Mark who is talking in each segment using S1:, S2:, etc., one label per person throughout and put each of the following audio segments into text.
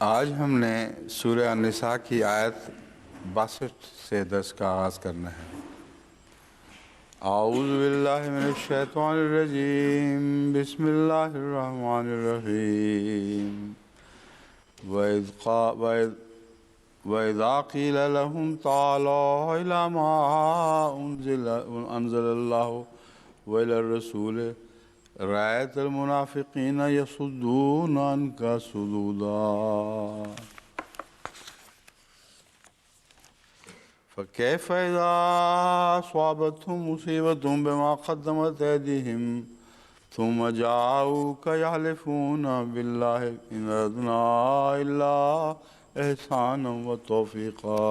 S1: آج ہم نے سورہ النساء کی آیت 62 سے درس کا آغاز کرنا ہے۔ اعوذ باللہ من الشیطان الرجیم، بسم اللہ الرحمن الرحیم۔ وَإِذَا قِيلَ لَهُمْ تَعَالَوْا إِلَى مَا أَنزَلَ اللَّهُ وَإِلَى الرَّسُولِ رَأَيْتَ الْمُنَافِقِينَ يَصُدُّونَ عَنْكَ صُدُودًا فَكَيْفَ إِذَا أَصَابَتْهُم مُّصِيبَةٌ بِمَا قَدَّمَتْ أَيْدِيهِمْ ثُمَّ جَاءُوكَ يَحْلِفُونَ بِاللَّهِ إِنْ أَرَدْنَا إِلَّا إِحْسَانًا وَتَوْفِيقًا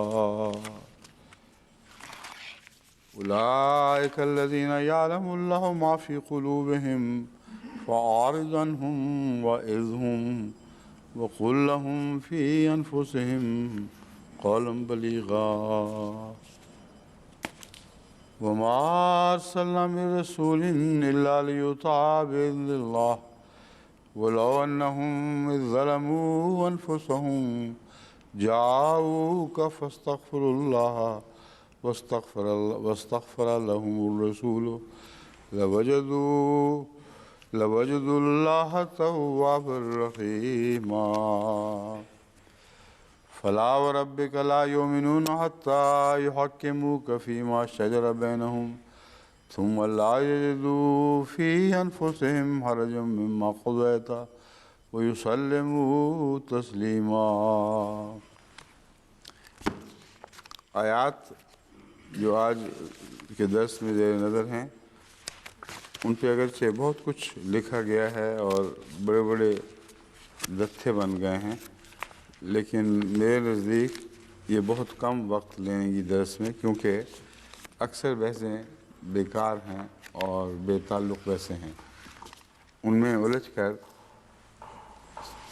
S1: أُولَٰئِكَ الَّذِينَ يَعْلَمُ اللَّهُ مَا فِي قُلُوبِهِمْ فَأَعْرِضْ عَنْهُمْ وَعِظْهُمْ وَقُل لَّهُمْ فِي أَنفُسِهِمْ قَوْلًا بَلِيغًا وَمَا أَرْسَلْنَا مِن رَّسُولٍ إِلَّا لِيُطَاعَ بِإِذْنِ اللَّهِ وَلَوْ أَنَّهُمْ إِذ ظَّلَمُوا أَنفُسَهُمْ جَاءُوكَ فَاسْتَغْفَرُوا اللَّهَ واستغفر لهم الرسول لوجدوا الله توابا رحيما فلا وربك لا يؤمنون حتى يحكموك فيما شجر بينهم ثم لا يجدوا في أنفسهم حرجا مما قضيت ويسلموا تسليما۔ آیات جو آج کے درس میں زیر نظر ہیں ان پہ اگرچہ بہت کچھ لکھا گیا ہے اور بڑے بڑے دتھے بن گئے ہیں، لیکن میرے نزدیک یہ بہت کم وقت لیں گی درس میں، کیونکہ اکثر بحثیں بیکار ہیں اور بے تعلق بحثیں ہیں۔ ان میں الجھ کر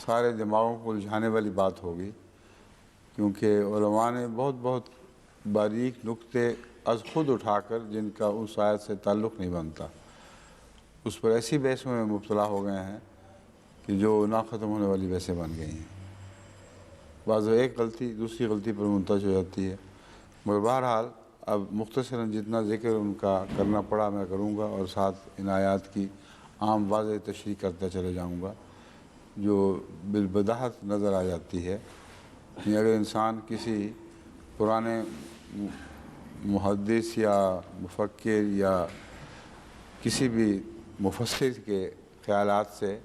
S1: سارے دماغوں کو الجھانے والی بات ہوگی، کیونکہ علماء نے بہت باریک نکتے از خود اٹھا کر جن کا اس آیت سے تعلق نہیں بنتا، اس پر ایسی بحثوں میں مبتلا ہو گئے ہیں کہ جو نہ ختم ہونے والی بحثیں بن گئی ہیں۔ بعض ایک غلطی دوسری غلطی پر منتج ہو جاتی ہے، مگر بہرحال اب مختصراً جتنا ذکر ان کا کرنا پڑا میں کروں گا، اور ساتھ ان آیات کی عام واضح تشریح کرتا چلے جاؤں گا جو بالبداہت نظر آ جاتی ہے۔ یعنی اگر انسان کسی پرانے محدث یا مفکر یا کسی بھی مفسر کے خیالات سے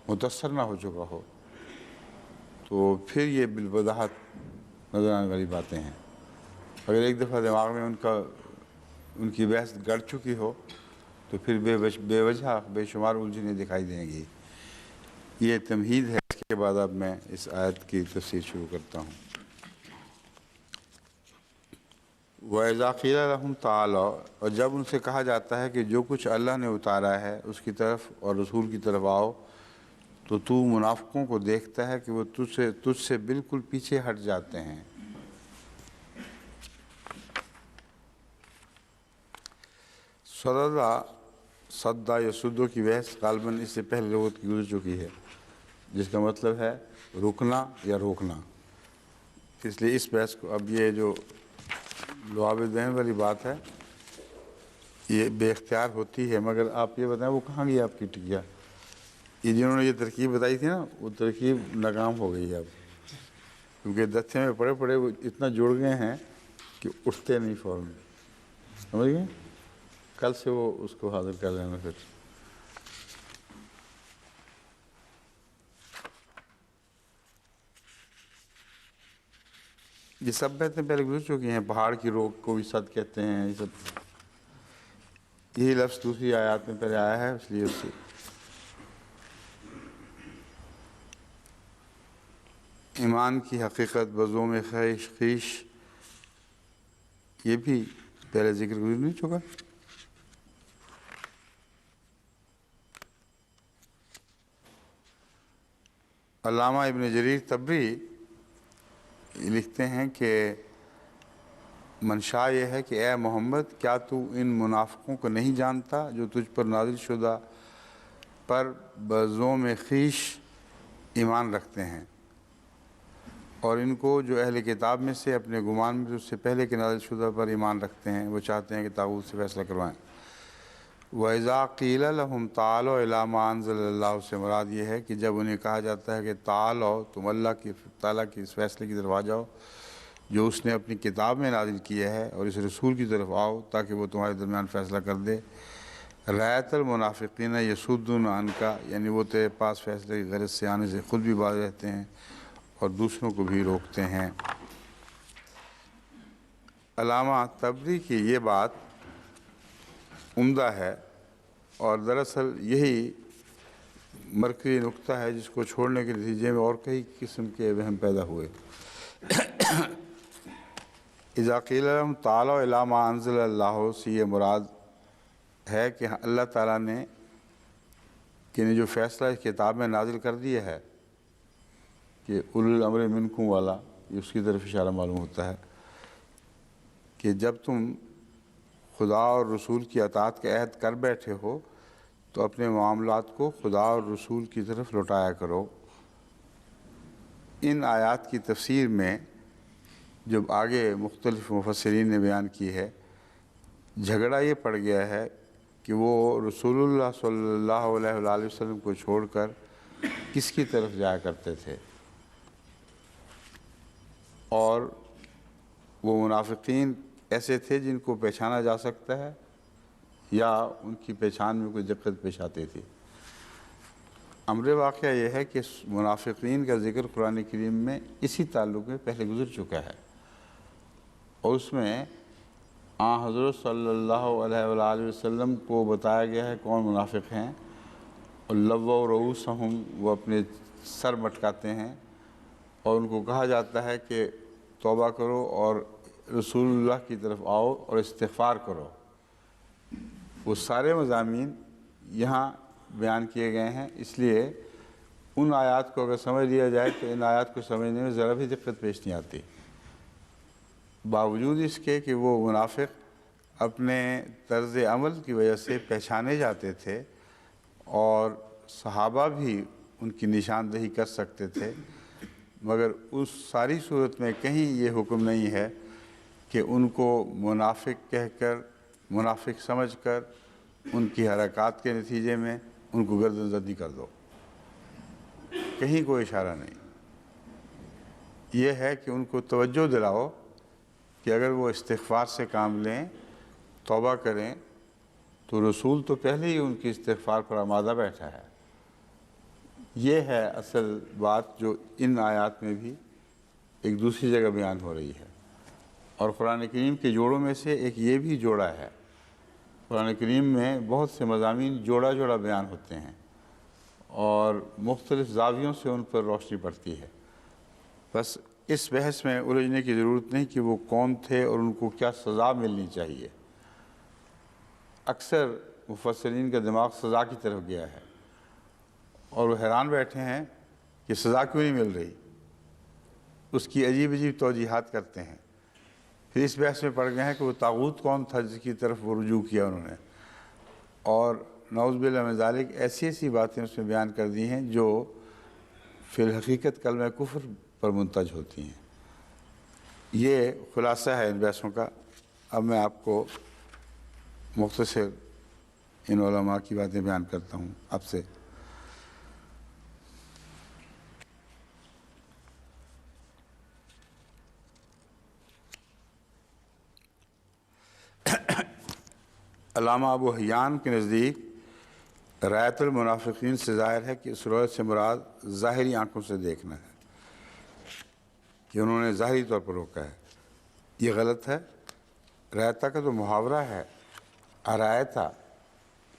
S1: متاثر نہ ہو چکا ہو تو پھر یہ بالبداہت نظر آنے والی باتیں ہیں۔ اگر ایک دفعہ دماغ میں ان کی بحث گڑ چکی ہو تو پھر بے وجہ بے شمار الجھنیں دکھائی دیں گی۔ یہ تمہید ہے، اس کے بعد اب میں اس آیت کی تفسیر شروع کرتا ہوں۔ وَإِذَا قِيلَ لَهُمْ تَعَالَوْا، اور جب ان سے کہا جاتا ہے کہ جو کچھ اللہ نے اتارا ہے اس کی طرف اور رسول کی طرف آؤ، تو تو منافقوں کو دیکھتا ہے کہ وہ تجھ سے بالکل پیچھے ہٹ جاتے ہیں۔ صدّا یصدّ کی بحث غالباً اس سے پہلے لغت کی گزر چکی ہے، جس کا مطلب ہے رکنا یا روکنا۔ اس لیے اس بحث کو اب یہ جو لعاب ذہن والی بات ہے یہ بے اختیار ہوتی ہے، مگر آپ یہ بتائیں وہ کہاں گئی آپ کی ٹکیا؟ یہ جنہوں نے یہ ترکیب بتائی تھی نا، وہ ترکیب ناکام ہو گئی ہے اب، کیونکہ دتھے میں پڑے وہ اتنا جڑ گئے ہیں کہ اٹھتے نہیں فوراً، سمجھ گئے؟ کل سے وہ اس کو حاضر کر لینا پھر۔ یہ سب باتیں پہلے گزر چکی ہیں، پہاڑ کی روک کو بھی صد کہتے ہیں، یہ سب یہی لفظ دوسری آیات میں پہلے آیا ہے، اس لیے اس سے ایمان کی حقیقت بزوم خیش یہ بھی پہلے ذکر گزر نہیں چکا۔ علامہ ابن جریر طبری لکھتے ہیں کہ منشا یہ ہے کہ اے محمد، کیا تو ان منافقوں کو نہیں جانتا جو تجھ پر نازل شدہ پر بزوم خیش ایمان رکھتے ہیں؟ اور ان کو جو اہل کتاب میں سے اپنے گمان میں اس سے پہلے کے نازل شدہ پر ایمان رکھتے ہیں، وہ چاہتے ہیں کہ طاغوت سے فیصلہ کروائیں۔ وَإِذَا قِيلَ لَهُمْ تَعَالَوْا إِلَىٰ مَا أَنزَلَ اللَّهُ سے مراد یہ ہے کہ جب انہیں کہا جاتا ہے کہ تعالو، تم اللہ تعالیٰ کی اس فیصلے کی طرف آ جاؤ جو اس نے اپنی کتاب میں نازل کیا ہے، اور اس رسول کی طرف آؤ تاکہ وہ تمہارے درمیان فیصلہ کر دے۔ رَأَيْتَ الْمُنَافِقِينَ يَصُدُّونَ عَنْكَ، یعنی وہ تیرے پاس فیصلے کی غرض سے آنے سے خود بھی باز رہتے ہیں اور دوسروں کو بھی روکتے ہیں۔ علامہ طبری کی یہ بات عمدہ ہے، اور دراصل یہی مرکزی نقطہ ہے جس کو چھوڑنے کے نتیجے میں اور کئی قسم کے وہم پیدا ہوئے۔ اذا قیل لهم تعالوا الی ما انزل اللہ سے یہ مراد ہے کہ اللہ تعالیٰ نے جو فیصلہ اس کتاب میں نازل کر دیا ہے کہ اولو الامر منکم والا، یہ اس کی طرف اشارہ معلوم ہوتا ہے کہ جب تم خدا اور رسول کی اطاعت کا عہد کر بیٹھے ہو تو اپنے معاملات کو خدا اور رسول کی طرف لوٹایا کرو۔ ان آیات کی تفسیر میں جب آگے مختلف مفسرین نے بیان کی ہے، جھگڑا یہ پڑ گیا ہے کہ وہ رسول اللہ صلی اللہ علیہ وآلہ وسلم کو چھوڑ کر کس کی طرف جایا کرتے تھے، اور وہ منافقین ایسے تھے جن کو پہچانا جا سکتا ہے یا ان کی پہچان میں کوئی دقت پیش آتی تھی۔ امر واقعہ یہ ہے کہ منافقین کا ذکر قرآن کریم میں اسی تعلق میں پہلے گزر چکا ہے، اور اس میں حضرت صلی اللہ علیہ وآلہ وسلم کو بتایا گیا ہے کون منافق ہیں، اور لووا رؤوسہم، وہ اپنے سر مٹکاتے ہیں، اور ان کو کہا جاتا ہے کہ توبہ کرو اور رسول اللہ کی طرف آؤ اور استغفار کرو۔ وہ سارے مضامین یہاں بیان کیے گئے ہیں، اس لیے ان آیات کو اگر سمجھ لیا جائے تو ان آیات کو سمجھنے میں ذرا بھی دقت پیش نہیں آتی، باوجود اس کے کہ وہ منافق اپنے طرز عمل کی وجہ سے پہچانے جاتے تھے اور صحابہ بھی ان کی نشاندہی کر سکتے تھے، مگر اس ساری صورت میں کہیں یہ حکم نہیں ہے کہ ان کو منافق کہہ کر، منافق سمجھ کر ان کی حرکات کے نتیجے میں ان کو گردن زدی کر دو، کہیں کوئی اشارہ نہیں۔ یہ ہے کہ ان کو توجہ دلاؤ کہ اگر وہ استغفار سے کام لیں، توبہ کریں، تو رسول تو پہلے ہی ان کی استغفار پر آمادہ بیٹھا ہے۔ یہ ہے اصل بات جو ان آیات میں بھی ایک دوسری جگہ بیان ہو رہی ہے، اور قرآن کریم کے جوڑوں میں سے ایک یہ بھی جوڑا ہے۔ قرآن کریم میں بہت سے مضامین جوڑا جوڑا بیان ہوتے ہیں اور مختلف زاویوں سے ان پر روشنی پڑتی ہے، بس اس بحث میں الجھنے کی ضرورت نہیں کہ وہ کون تھے اور ان کو کیا سزا ملنی چاہیے۔ اکثر مفسرین کا دماغ سزا کی طرف گیا ہے اور وہ حیران بیٹھے ہیں کہ سزا کیوں نہیں مل رہی، اس کی عجیب عجیب توجیحات کرتے ہیں۔ پھر اس بحث میں پڑ گئے ہیں کہ وہ طاغوت کون تھا جس کی طرف وہ رجوع کیا انہوں نے، اور نعوذ باللہ من ذالک ایسی ایسی باتیں اس میں بیان کر دی ہیں جو فی الحقیقت کلمہ کفر پر منتج ہوتی ہیں۔ یہ خلاصہ ہے ان بحثوں کا۔ اب میں آپ کو مختصر ان علماء کی باتیں بیان کرتا ہوں آپ سے۔ علامہ ابو حیان کے نزدیک رایت المنافقین سے ظاہر ہے کہ اس روایت سے مراد ظاہری آنکھوں سے دیکھنا ہے، کہ انہوں نے ظاہری طور پر روکا ہے۔ یہ غلط ہے۔ رایتا کا تو محاورہ ہے، ارایتا،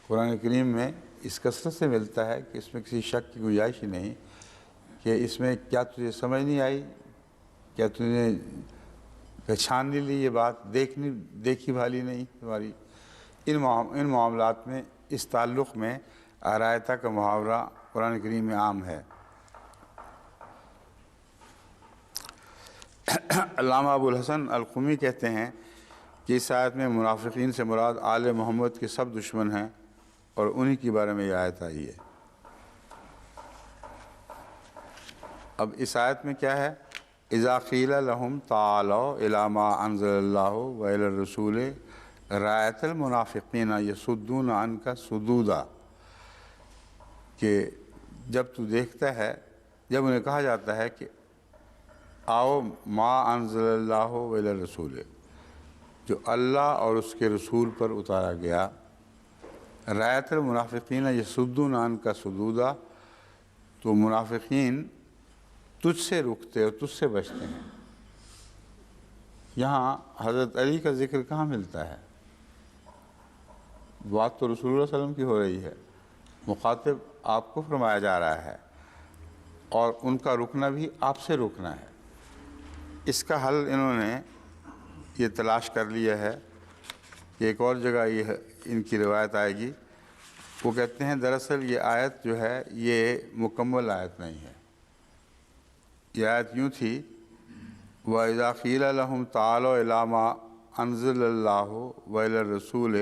S1: قرآن کریم میں اس کثرت سے ملتا ہے کہ اس میں کسی شک کی گنجائش ہی نہیں کہ اس میں کیا تجھے سمجھ نہیں آئی، کیا تجھے پہچان نہیں لی، یہ بات دیکھی بھالی نہیں تمہاری۔ ان معاملات میں اس تعلق میں ارایتا کا محاورہ قرآن کریم میں عام ہے۔ علامہ ابو الحسن القمی کہتے ہیں کہ اس آیت میں منافقین سے مراد آل محمد کے سب دشمن ہیں، اور انہی کے بارے میں یہ آیت آئی ہے۔ اب اس آیت میں کیا ہے اذا قیل لهم تعالوا الی ما انزل اللہ والی الرسول رأیت المنافقین یصدون عنک صدودا، کہ جب تو دیکھتا ہے، جب انہیں کہا جاتا ہے کہ آؤ ما انزل اللہ والی الرسول، جو اللہ اور اس کے رسول پر اتارا گیا، رأیت المنافقین یصدون عنک صدودا، تو منافقین تجھ سے رکتے اور تجھ سے بچتے ہیں۔ یہاں حضرت علی کا ذکر کہاں ملتا ہے؟ بات تو رسول اللہ صلی اللہ علیہ وسلم کی ہو رہی ہے، مخاطب آپ کو فرمایا جا رہا ہے، اور ان کا رکنا بھی آپ سے رکنا ہے۔ اس کا حل انہوں نے یہ تلاش کر لیا ہے کہ ایک اور جگہ یہ ان کی روایت آئے گی، وہ کہتے ہیں دراصل یہ آیت جو ہے یہ مکمل آیت نہیں ہے۔ یہ آیت یوں تھی، وَإِذَا قِيلَ لَهُمْ تَعَالَوْا إِلَىٰ مَا أَنزَلَ اللَّهُ وَإِلَى الرَّسُولِ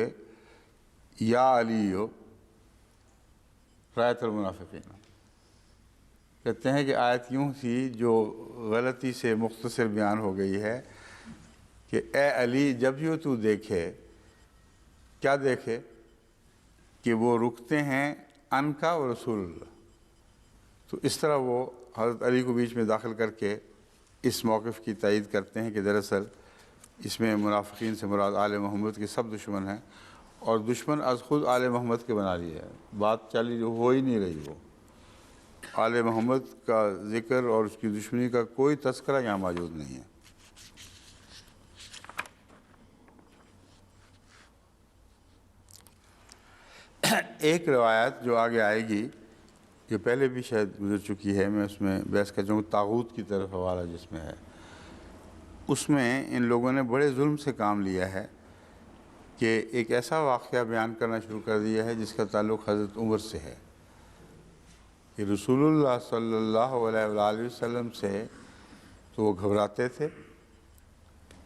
S1: یا علیو رأیت المنافقین۔ کہتے ہیں کہ آیت یوں تھی جو غلطی سے مختصر بیان ہو گئی ہے کہ اے علی جب یوں تو دیکھے، کیا دیکھے؟ کہ وہ رکتے ہیں ان کا اور رسول اللہ۔ تو اس طرح وہ حضرت علی کو بیچ میں داخل کر کے اس موقف کی تائید کرتے ہیں کہ دراصل اس میں منافقین سے مراد آل محمد کے سب دشمن ہیں، اور دشمن از خود آل محمد کے بنا لیے ہے۔ بات چلی جو ہو ہی نہیں رہی، وہ آل محمد کا ذکر اور اس کی دشمنی کا کوئی تذکرہ یہاں موجود نہیں ہے۔ ایک روایت جو آگے آئے گی، جو پہلے بھی شاید گزر چکی ہے، میں اس میں بحث کر چاہوں، طاغوت کی طرف حوالہ جس میں ہے، اس میں ان لوگوں نے بڑے ظلم سے کام لیا ہے کہ ایک ایسا واقعہ بیان کرنا شروع کر دیا ہے جس کا تعلق حضرت عمر سے ہے، کہ رسول اللہ صلی اللہ علیہ وآلہ وسلم سے تو وہ گھبراتے تھے،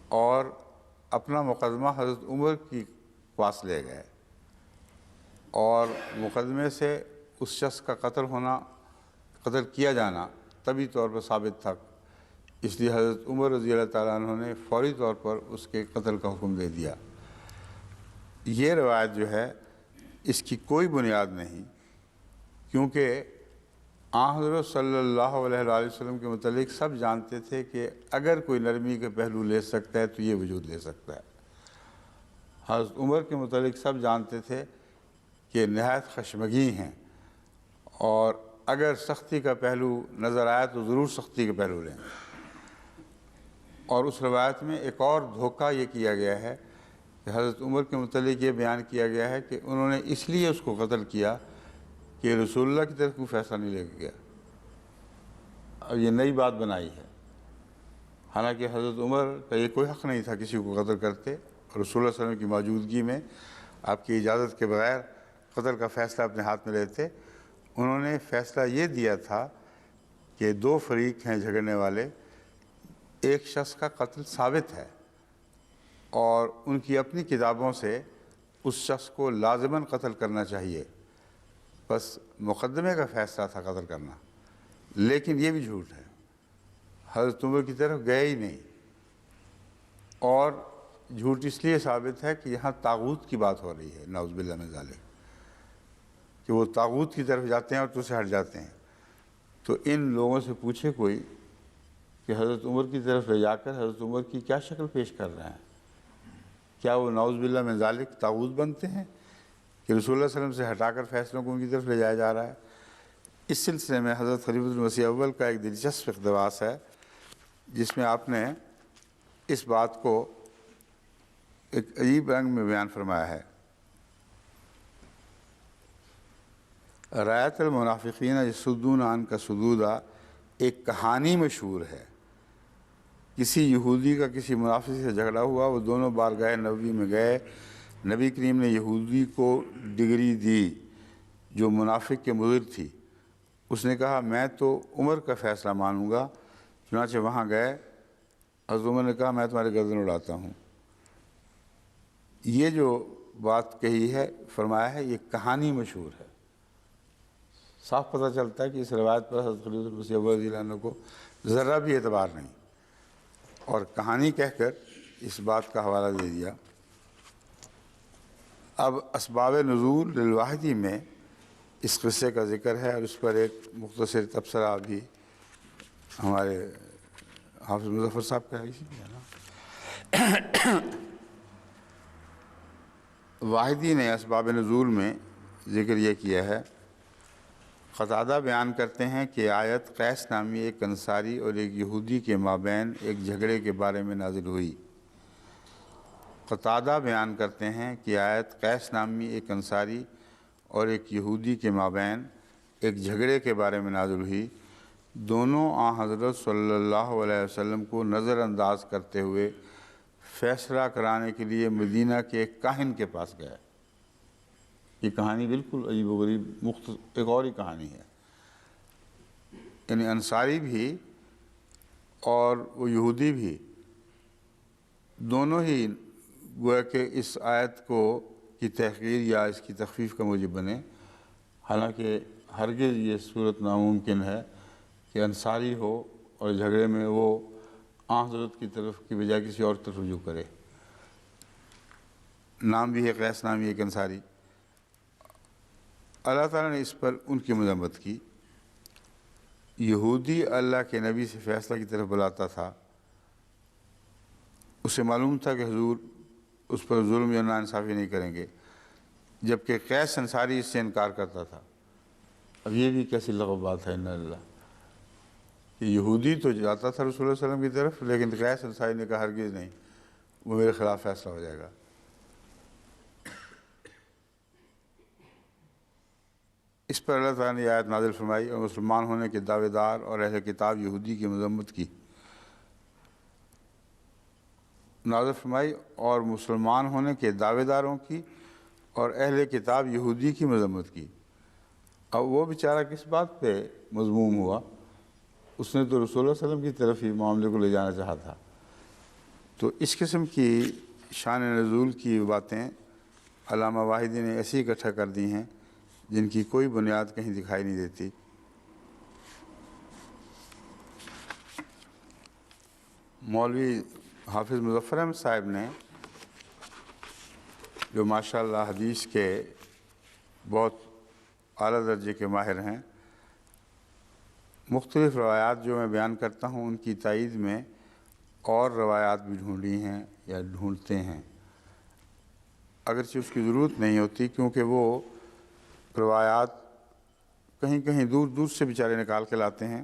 S1: اور اپنا مقدمہ حضرت عمر کی پاس لے گئے، اور مقدمے سے اس شخص کا قتل کیا جانا طبی طور پر ثابت تھا، اس لیے حضرت عمر رضی اللہ تعالیٰ عنہ نے فوری طور پر اس کے قتل کا حکم دے دیا۔ یہ روایت جو ہے اس کی کوئی بنیاد نہیں، کیونکہ آن حضرت صلی اللہ علیہ وآلہ وسلم کے متعلق سب جانتے تھے کہ اگر کوئی نرمی کے پہلو لے سکتا ہے تو یہ وجود لے سکتا ہے۔ حضرت عمر کے متعلق سب جانتے تھے کہ نہایت خشمگین ہیں، اور اگر سختی کا پہلو نظر آیا تو ضرور سختی کا پہلو لیں۔ اور اس روایت میں ایک اور دھوکہ یہ کیا گیا ہے کہ حضرت عمر کے متعلق یہ بیان کیا گیا ہے کہ انہوں نے اس لیے اس کو قتل کیا کہ رسول اللہ کی طرف کوئی فیصلہ نہیں لے کے گیا۔ اب یہ نئی بات بنائی ہے، حالانکہ حضرت عمر کا یہ کوئی حق نہیں تھا کسی کو قتل کرتے، اور رسول اللہ صلی اللہ علیہ وسلم کی موجودگی میں آپ کی اجازت کے بغیر قتل کا فیصلہ اپنے ہاتھ میں لیتے۔ انہوں نے فیصلہ یہ دیا تھا کہ دو فریق ہیں جھگڑنے والے، ایک شخص کا قتل ثابت ہے، اور ان کی اپنی کتابوں سے اس شخص کو لازماً قتل کرنا چاہیے، بس مقدمے کا فیصلہ تھا قتل کرنا۔ لیکن یہ بھی جھوٹ ہے، حضرت عمر کی طرف گئے ہی نہیں، اور جھوٹ اس لیے ثابت ہے کہ یہاں طاغوت کی بات ہو رہی ہے، نعوذ باللہ من ذالک، کہ وہ طاغوت کی طرف جاتے ہیں اور تو سے ہٹ جاتے ہیں۔ تو ان لوگوں سے پوچھے کوئی کہ حضرت عمر کی طرف لے جا کر حضرت عمر کی کیا شکل پیش کر رہے ہیں؟ کیا وہ نعوذ باللہ من ذالک طاغوت بنتے ہیں کہ رسول اللہ صلی اللہ علیہ وسلم سے ہٹا کر فیصلوں کو ان کی طرف لے جایا جا رہا ہے؟ اس سلسلے میں حضرت خلیفۃ المسیح اول کا ایک دلچسپ اقتباس ہے، جس میں آپ نے اس بات کو ایک عجیب رنگ میں بیان فرمایا ہے۔ رأیت المنافقین یصدون عنک صدودا ایک کہانی مشہور ہے۔ کسی یہودی کا کسی منافق سے جھگڑا ہوا، وہ دونوں بارگاہ نبوی میں گئے، نبی کریم نے یہودی کو ڈگری دی جو منافق کے مضر تھی۔ اس نے کہا میں تو عمر کا فیصلہ مانوں گا، چنانچہ وہاں گئے، حضرت عمر نے کہا میں تمہاری گردن اڑاتا ہوں۔ یہ جو بات کہی ہے، فرمایا ہے، یہ کہانی مشہور ہے۔ صاف پتہ چلتا ہے کہ اس روایت پر حضرت خلیفۃ المسیح اول رضی اللہ عنہ کو ذرا بھی اعتبار نہیں۔ اور کہانی کہہ کر اس بات کا حوالہ دے دیا۔ اب اسباب نزول للواحدی میں اس قصے کا ذکر ہے اور اس پر ایک مختصر تبصرہ بھی ہمارے حافظ مظفر صاحب کا ہے، اسی میں ہے نا۔ واحدی نے اسباب نزول میں ذکر یہ کیا ہے، قتادہ بیان کرتے ہیں کہ آیت قیس نامی ایک انصاری اور ایک یہودی کے مابین ایک جھگڑے کے بارے میں نازل ہوئی۔ قتادہ بیان کرتے ہیں کہ آیت قیس نامی ایک انصاری اور ایک یہودی کے مابین ایک جھگڑے کے بارے میں نازل ہوئی۔ دونوں حضرت صلی اللہ علیہ وسلم کو نظر انداز کرتے ہوئے فیصلہ کرانے کے لیے مدینہ کے ایک کاہن کے پاس گئے۔ یہ کہانی بالکل عجیب و غریب ایک اور ہی کہانی ہے، یعنی انصاری بھی اور وہ یہودی بھی دونوں ہی گویا کہ اس آیت کی تحقیر یا اس کی تخفیف کا موجب بنے، حالانکہ ہرگز یہ صورت ناممکن ہے کہ انصاری ہو اور جھگڑے میں وہ حضرت کی طرف کی بجائے کسی اور طرف رجوع کرے۔ نام بھی ہے قیس نامی ایک انصاری۔ اللہ تعالیٰ نے اس پر ان کی مذمت کی۔ یہودی اللہ کے نبی سے فیصلہ کی طرف بلاتا تھا، اسے معلوم تھا کہ حضور اس پر ظلم یا ناانصافی نہیں کریں گے، جبکہ قیس انصاری اس سے انکار کرتا تھا۔ اب یہ بھی کیسی لغو بات ہے، انا اللہ، کہ یہودی تو جاتا تھا رسول اللہ صلی اللہ علیہ وسلم کی طرف، لیکن قیس انصاری نے کہا ہرگز نہیں، وہ میرے خلاف فیصلہ ہو جائے گا۔ اس پر اللہ تعالیٰ نے آیت نازل فرمائی اور مسلمان ہونے کے دعوے دار اور اہل کتاب یہودی کی مذمت کی۔ نازل فرمائی اور مسلمان ہونے کے دعوے داروں کی اور اہل کتاب یہودی کی مذمت کی۔ اب وہ بیچارہ کس بات پہ مذموم ہوا؟ اس نے تو رسول اللہ صلی اللہ علیہ وسلم کی طرف ہی معاملے کو لے جانا چاہا تھا۔ تو اس قسم کی شان نزول کی باتیں علامہ واحدی نے ایسی اکٹھا کر دی ہیں جن کی کوئی بنیاد کہیں دکھائی نہیں دیتی۔ مولوی حافظ مظفر احمد صاحب نے، جو ماشاءاللہ حدیث کے بہت اعلیٰ درجے کے ماہر ہیں، مختلف روایات جو میں بیان کرتا ہوں ان کی تائید میں اور روایات بھی ڈھونڈی ہیں یا ڈھونڈتے ہیں، اگرچہ اس کی ضرورت نہیں ہوتی، کیونکہ وہ روایات کہیں کہیں دور دور سے بیچارے نکال کے لاتے ہیں،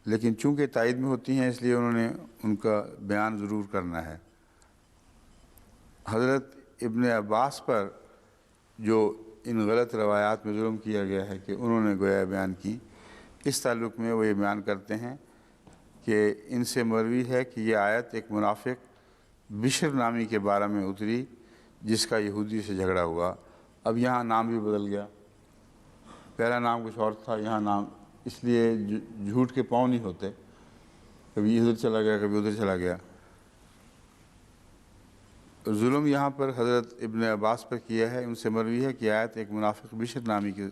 S1: لیکن چونکہ تائید میں ہوتی ہیں اس لیے انہوں نے ان کا بیان ضرور کرنا ہے۔ حضرت ابن عباس پر جو ان غلط روایات میں ظلم کیا گیا ہے کہ انہوں نے گویا بیان کی، اس تعلق میں وہ یہ بیان کرتے ہیں کہ ان سے مروی ہے کہ یہ آیت ایک منافق بشر نامی کے بارے میں اتری جس کا یہودی سے جھگڑا ہوا۔ اب یہاں نام بھی بدل گیا، پہلا نام کچھ اور تھا، یہاں نام اس لیے جھوٹ کے پاؤں نہیں ہوتے، کبھی ادھر چلا گیا کبھی ادھر چلا گیا۔ ظلم یہاں پر حضرت ابن عباس پر کیا ہے، ان سے مروی ہے کہ آیت ایک منافق بشر نامی کے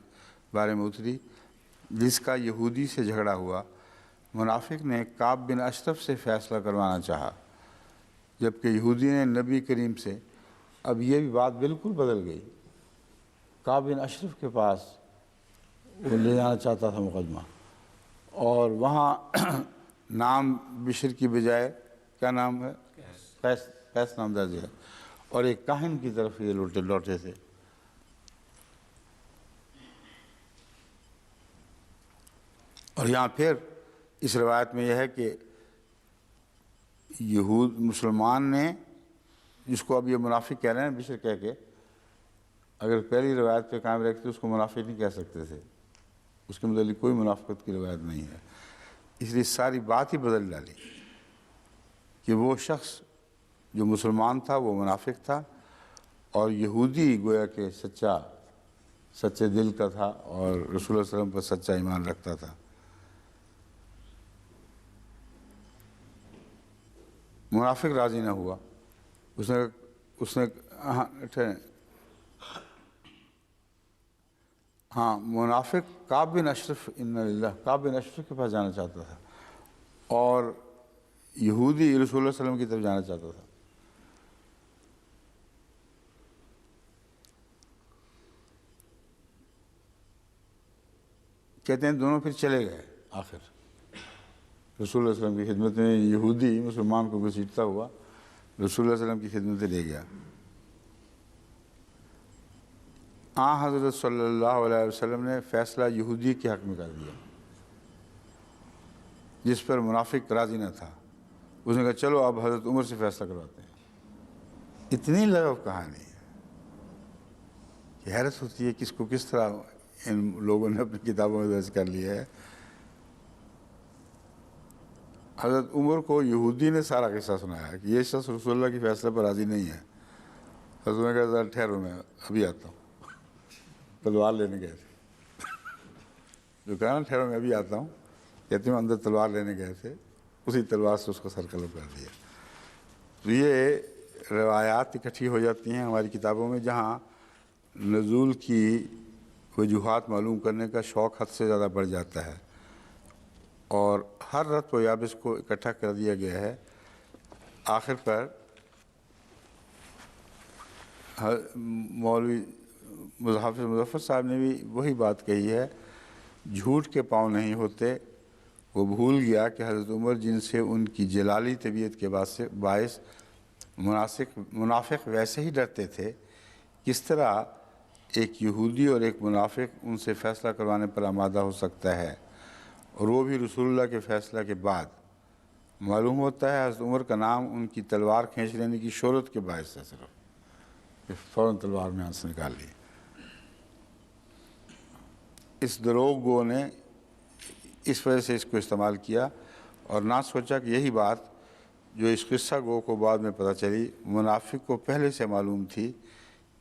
S1: بارے میں اتری جس کا یہودی سے جھگڑا ہوا۔ منافق نے کعب بن اشرف سے فیصلہ کروانا چاہا، جبکہ یہودی نے نبی کریم سے۔ اب یہ بھی بات بالکل بدل گئی، کعب بن اشرف کے پاس وہ لے جانا چاہتا تھا مقدمہ، اور وہاں نام بشر کی بجائے کیا نام ہے؟ قیس نام درج ہے، اور ایک کاہن کی طرف یہ لوٹے تھے۔ اور یہاں پھر اس روایت میں یہ ہے کہ مسلمان نے، جس کو اب یہ منافق کہہ رہے ہیں بشر کہہ کے، اگر پہلی روایت پہ قائم رکھتے اس کو منافق نہیں کہہ سکتے تھے، اس کے متعلق کوئی منافقت کی روایت نہیں ہے، اس لیے ساری بات ہی بدل ڈالی کہ وہ شخص جو مسلمان تھا وہ منافق تھا، اور یہودی گویا کہ سچے دل کا تھا اور رسول اللہ صلی اللہ علیہ وسلم پر سچا ایمان رکھتا تھا۔ منافق راضی نہ ہوا، اس نے منافق کعب بن اشرف، ان اللہ، کعب بن اشرف کے پاس جانا چاہتا تھا، اور یہودی رسول اللہ صلی اللہ علیہ وسلم کی طرف جانا چاہتا تھا. کہتے ہیں دونوں پھر چلے گئے. آخر رسول اللہ علیہ وسلم کی خدمت میں یہودی مسلمان کو گھسیٹتا ہوا رسول اللہ علیہ وسلم کی خدمت میں لے گیا. حضرت صلی اللہ علیہ وسلم نے فیصلہ یہودی کے حق میں کر دیا جس پر منافق راضی نہ تھا. اس نے کہا چلو اب حضرت عمر سے فیصلہ کرواتے ہیں. اتنی لغو کہانی ہے کہ حیرت ہوتی ہے کہ اس کو کس طرح ان لوگوں نے اپنی کتابوں میں درج کر لیا ہے. حضرت عمر کو یہودی نے سارا قصہ سنایا کہ یہ شخص رسول اللہ کی فیصلے پر راضی نہیں ہے. حضرت عمر نے کہا ذرا ٹھہرو میں ابھی آتا ہوں. تلوار لینے گئے تھے. جو کہا نا ٹھہرو میں ابھی آتا ہوں، کہتے ہیں اندر تلوار لینے گئے تھے، اسی تلوار سے اس کو سر قلم کر دیا. تو یہ روایات اکٹھی ہو جاتی ہیں ہماری کتابوں میں جہاں نزول کی وجوہات معلوم کرنے کا شوق حد سے زیادہ بڑھ جاتا ہے اور ہر رت و یابس کو اکٹھا کر دیا گیا ہے. آخر پر مولوی حافظ مظفر صاحب نے بھی وہی بات کہی ہے، جھوٹ کے پاؤں نہیں ہوتے. وہ بھول گیا کہ حضرت عمر جن سے ان کی جلالی طبیعت کے باعث منافق ویسے ہی ڈرتے تھے، کس طرح ایک یہودی اور ایک منافق ان سے فیصلہ کروانے پر آمادہ ہو سکتا ہے، اور وہ بھی رسول اللہ کے فیصلہ کے بعد. معلوم ہوتا ہے حضرت عمر کا نام ان کی تلوار کھینچ لینے کی شہرت کے باعث ہے، صرف فوراً تلوار میں ہاتھ سے نکال لی. اس دروغ گو نے اس وجہ سے اس کو استعمال کیا اور نہ سوچا کہ یہی بات جو اس قصہ گو کو بعد میں پتہ چلی منافق کو پہلے سے معلوم تھی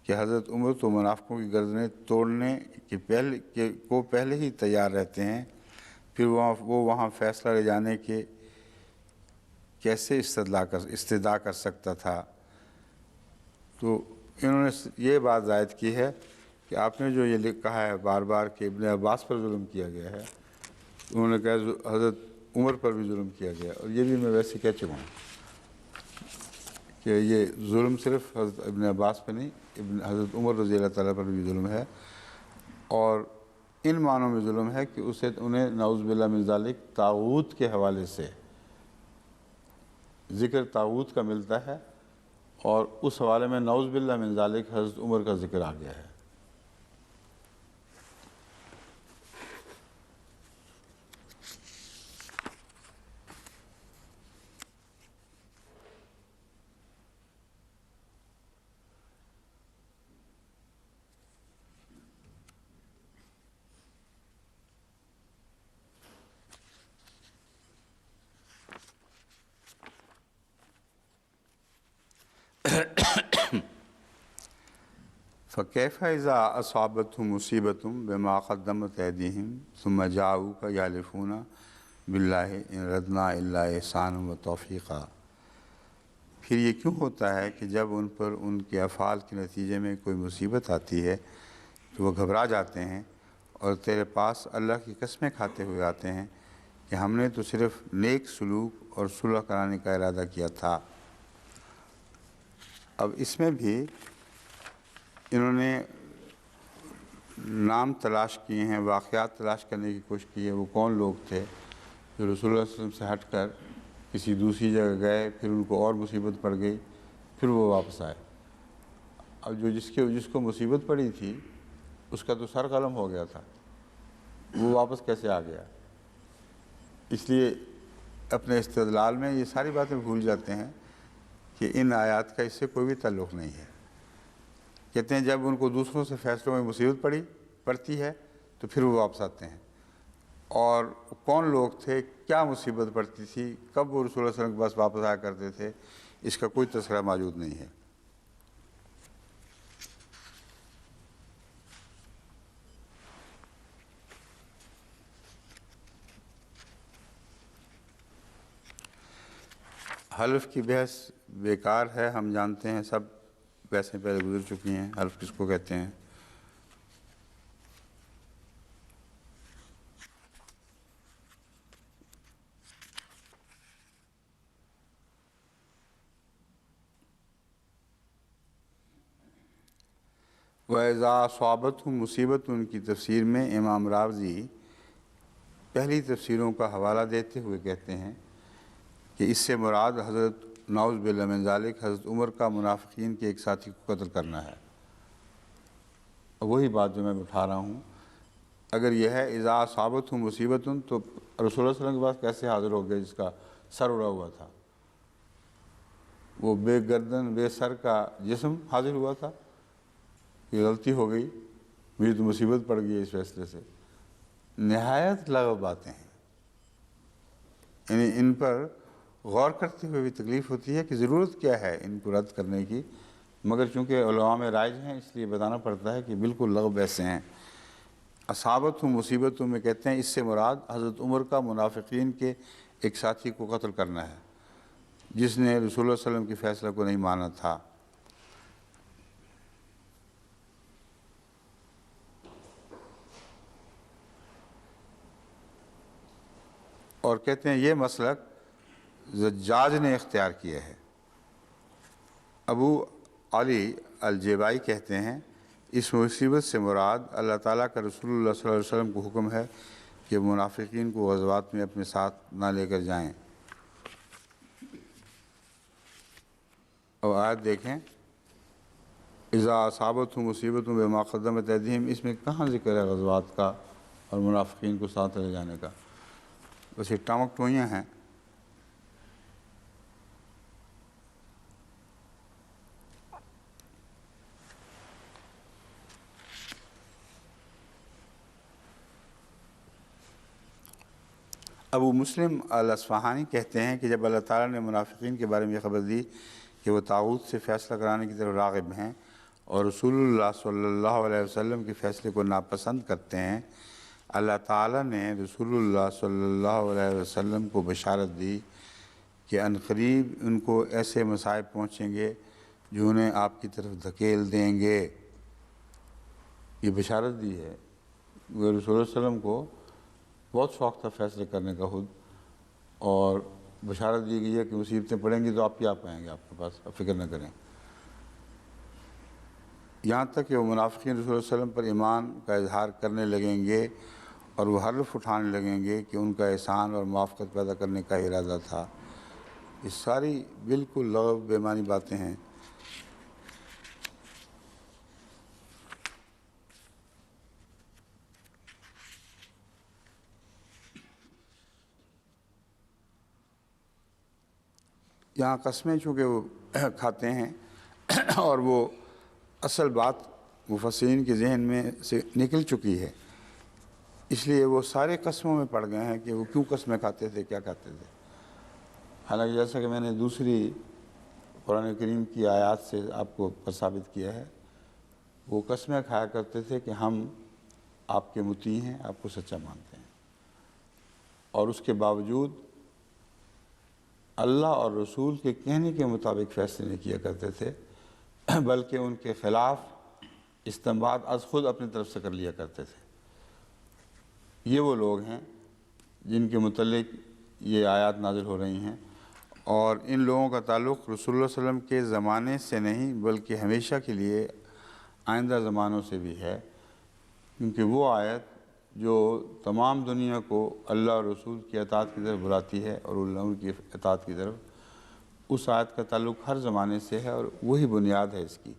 S1: کہ حضرت عمر تو منافقوں کی گردنیں توڑنے کو پہلے ہی تیار رہتے ہیں، پھر وہ وہاں فیصلہ لے جانے کے کیسے استدعا کر سکتا تھا. تو انہوں نے یہ بات زائد کی ہے کہ آپ نے جو یہ کہا ہے بار بار کہ ابن عباس پر ظلم کیا گیا ہے، انہوں نے کہا حضرت عمر پر بھی ظلم کیا گیا، اور یہ بھی میں ویسے کہہ چکا ہوں کہ یہ ظلم صرف حضرت ابن عباس پہ نہیں، حضرت عمر رضی اللہ تعالیٰ پر بھی ظلم ہے. اور ان معنوں میں ظلم ہے کہ انہیں نعوذ باللہ من ذالک طاغوت کے حوالے سے ذکر طاغوت کا ملتا ہے، اور اس حوالے میں نعوذ باللہ من ذالک حضرت عمر کا ذکر آ گیا ہے. فَكَيْفَ إِذَا أَصَابَتْهُمْ مُصِيبَةٌ بِمَا قَدَّمَتْ أَيْدِيهِمْ ثُمَّ جَاءُوكَ يَحْلِفُونَ بِاللَّهِ إِنْ أَرَدْنَا إِلَّا إِحْسَانًا وَتَوْفِيقًا. پھر یہ کیوں ہوتا ہے کہ جب ان پر ان کے افعال کے نتیجے میں کوئی مصیبت آتی ہے تو وہ گھبرا جاتے ہیں اور تیرے پاس اللہ کی قسمیں کھاتے ہوئے آتے ہیں کہ ہم نے تو صرف نیک سلوک اور صلح کرانے کا ارادہ کیا تھا. اب اس میں بھی انہوں نے نام تلاش کیے ہیں، واقعات تلاش کرنے کی کوشش کی ہے. وہ کون لوگ تھے جو رسول اللہ صلی اللہ علیہ وسلم سے ہٹ کر کسی دوسری جگہ گئے، پھر ان کو اور مصیبت پڑ گئی، پھر وہ واپس آئے. اب جس کو مصیبت پڑی تھی اس کا تو سر قلم ہو گیا تھا، وہ واپس کیسے آ گیا؟ اس لیے اپنے استدلال میں یہ ساری باتیں بھول جاتے ہیں کہ ان آیات کا اس سے کوئی بھی تعلق نہیں ہے. کہتے ہیں جب ان کو دوسروں سے فیصلوں میں مصیبت پڑتی ہے تو پھر وہ واپس آتے ہیں. اور کون لوگ تھے، کیا مصیبت پڑتی تھی، کب وہ رسول اللہ صلی اللہ علیہ وسلم کے پاس واپس آیا کرتے تھے، اس کا کوئی تذکرہ موجود نہیں ہے. حلف کی بحث بیکار ہے، ہم جانتے ہیں سب، ویسے پہلے گزر چکی ہیں. حلف کس کو کہتے ہیں؟ وَإِذَا أَصَابَتْهُمْ مصیبت کی تفسیر میں امام راوزی پہلی تفسیروں کا حوالہ دیتے ہوئے کہتے ہیں کہ اس سے مراد حضرت نعوذ باللہ من ذالک حضرت عمر کا منافقین کے ایک ساتھی کو قتل کرنا ہے۔ وہی بات جو میں اٹھا رہا ہوں، اگر یہ ہے اذا اصابتہم مصیبت، تو رسول اللہ صلی اللہ علیہ وسلم کے پاس کیسے حاضر ہو گئے جس کا سر اڑا ہوا تھا؟ وہ بے گردن بے سر کا جسم حاضر ہوا تھا۔ یہ غلطی ہو گئی، مجھے تو مصیبت پڑ گئی اس فیصلے سے۔ نہایت لغو باتیں ہیں، یعنی ان پر غور کرتے ہوئے بھی تکلیف ہوتی ہے کہ ضرورت کیا ہے ان کو رد کرنے کی، مگر چونکہ علماء میں رائج ہیں اس لیے بتانا پڑتا ہے کہ بالکل لغو ایسے ہیں۔ اصابت مصیبتوں میں کہتے ہیں اس سے مراد حضرت عمر کا منافقین کے ایک ساتھی کو قتل کرنا ہے جس نے رسول اللہ صلی اللہ علیہ وسلم کی فیصلہ کو نہیں مانا تھا۔ اور کہتے ہیں یہ مسلک زجاج نے اختیار کیا ہے۔ ابو علی الجیبائی کہتے ہیں اس مصیبت سے مراد اللہ تعالیٰ کا رسول اللہ صلی اللہ علیہ وسلم کو حکم ہے کہ منافقین کو غزوات میں اپنے ساتھ نہ لے کر جائیں۔ اور آیت دیکھیں، اذا اصابتہم مصیبت بما قدمت ایدیہم، اس میں کہاں ذکر ہے غزوات کا اور منافقین کو ساتھ لے جانے کا؟ بس یہ ٹامک ٹوئیاں ہیں۔ ابو مسلم الاصفہانی کہتے ہیں کہ جب اللہ تعالیٰ نے منافقین کے بارے میں یہ خبر دی کہ وہ طاغوت سے فیصلہ کرانے کی طرف راغب ہیں اور رسول اللہ صلی اللہ علیہ وسلم کے فیصلے کو ناپسند کرتے ہیں، اللہ تعالیٰ نے رسول اللہ صلی اللہ علیہ وسلم کو بشارت دی کہ عنقریب ان کو ایسے مصائب پہنچیں گے جو انہیں آپ کی طرف دھکیل دیں گے۔ یہ بشارت دی ہے۔ وہ رسول اللہ علیہ وسلم کو بہت شوق تھا فیصلے کرنے کا خود، اور بشارت دی گئی ہے کہ مصیبتیں پڑیں گی تو آپ کیا پائیں گے آپ کے پاس، آپ فکر نہ کریں۔ یہاں تک کہ وہ منافقین رسول اللہ علیہ وسلم پر ایمان کا اظہار کرنے لگیں گے اور وہ حلف اٹھانے لگیں گے کہ ان کا احسان اور موافقت پیدا کرنے کا ارادہ تھا۔ یہ ساری بالکل لغو بے معنی باتیں ہیں۔ یہاں قسمیں چونکہ وہ کھاتے ہیں اور وہ اصل بات مفسرین کے ذہن میں سے نکل چکی ہے، اس لیے وہ سارے قسموں میں پڑ گئے ہیں کہ وہ کیوں قسمیں کھاتے تھے، کیا کھاتے تھے۔ حالانکہ جیسا کہ میں نے دوسری قرآن کریم کی آیات سے آپ کو ثابت کیا ہے، وہ قسمیں کھایا کرتے تھے کہ ہم آپ کے مطیع ہیں، آپ کو سچا مانتے ہیں، اور اس کے باوجود اللہ اور رسول کے کہنے کے مطابق فیصلے نہیں کیا کرتے تھے، بلکہ ان کے خلاف استنباط از خود اپنی طرف سے کر لیا کرتے تھے۔ یہ وہ لوگ ہیں جن کے متعلق یہ آیات نازل ہو رہی ہیں، اور ان لوگوں کا تعلق رسول اللہ صلی اللہ علیہ وسلم کے زمانے سے نہیں بلکہ ہمیشہ کے لیے آئندہ زمانوں سے بھی ہے، کیونکہ وہ آیت جو تمام دنیا کو اللہ اور رسول کی اطاعت کی طرف بلاتی ہے اور ان کی اطاعت کی طرف، اس آیت کا تعلق ہر زمانے سے ہے اور وہی بنیاد ہے اس کی۔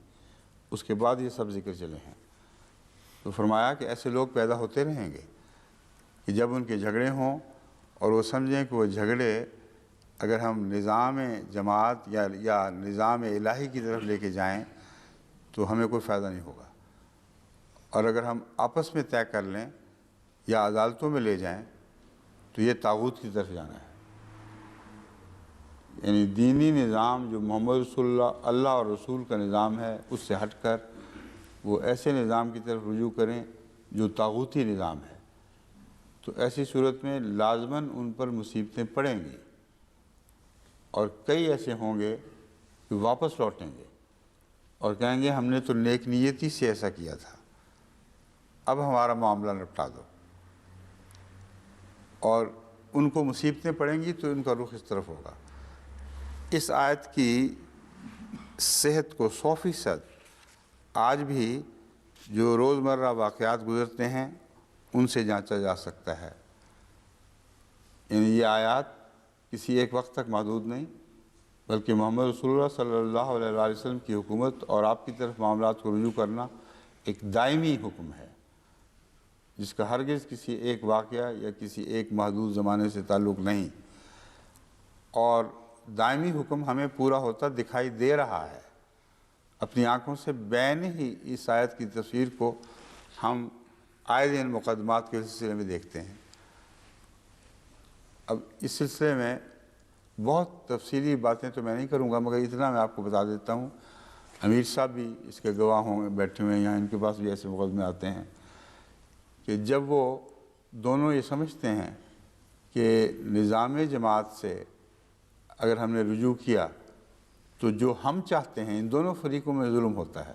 S1: اس کے بعد یہ سب ذکر چلے ہیں۔ تو فرمایا کہ ایسے لوگ پیدا ہوتے رہیں گے کہ جب ان کے جھگڑے ہوں اور وہ سمجھیں کہ وہ جھگڑے اگر ہم نظام جماعت یا نظام الہی کی طرف لے کے جائیں تو ہمیں کوئی فائدہ نہیں ہوگا، اور اگر ہم آپس میں طے کر لیں یا عدالتوں میں لے جائیں تو یہ طاغوت کی طرف جانا ہے۔ یعنی دینی نظام جو محمد رسول اللہ اور رسول کا نظام ہے، اس سے ہٹ کر وہ ایسے نظام کی طرف رجوع کریں جو طاغوتی نظام ہے، تو ایسی صورت میں لازماً ان پر مصیبتیں پڑیں گی، اور کئی ایسے ہوں گے کہ واپس لوٹیں گے اور کہیں گے ہم نے تو نیک نیتی سے ایسا کیا تھا، اب ہمارا معاملہ نپٹا دو، اور ان کو مصیبتیں پڑیں گی تو ان کا رخ اس طرف ہوگا۔ اس آیت کی صحت کو 100% آج بھی جو روزمرہ واقعات گزرتے ہیں ان سے جانچا جا سکتا ہے۔ یعنی یہ آیات کسی ایک وقت تک محدود نہیں، بلکہ محمد رسول اللہ صلی اللہ علیہ وآلہ وسلم کی حکومت اور آپ کی طرف معاملات کو رجوع کرنا ایک دائمی حکم ہے، جس کا ہرگز کسی ایک واقعہ یا کسی ایک محدود زمانے سے تعلق نہیں، اور دائمی حکم ہمیں پورا ہوتا دکھائی دے رہا ہے۔ اپنی آنکھوں سے بین ہی اس آیت کی تصویر کو ہم آئے دن مقدمات کے سلسلے میں دیکھتے ہیں۔ اب اس سلسلے میں بہت تفصیلی باتیں تو میں نہیں کروں گا، مگر اتنا میں آپ کو بتا دیتا ہوں، امیر صاحب بھی اس کے گواہ ہوں بیٹھے ہوئے ہیں یہاں، ان کے پاس بھی ایسے مقدمے آتے ہیں کہ جب وہ دونوں یہ سمجھتے ہیں کہ نظام جماعت سے اگر ہم نے رجوع کیا تو جو ہم چاہتے ہیں، ان دونوں فریقوں میں ظلم ہوتا ہے۔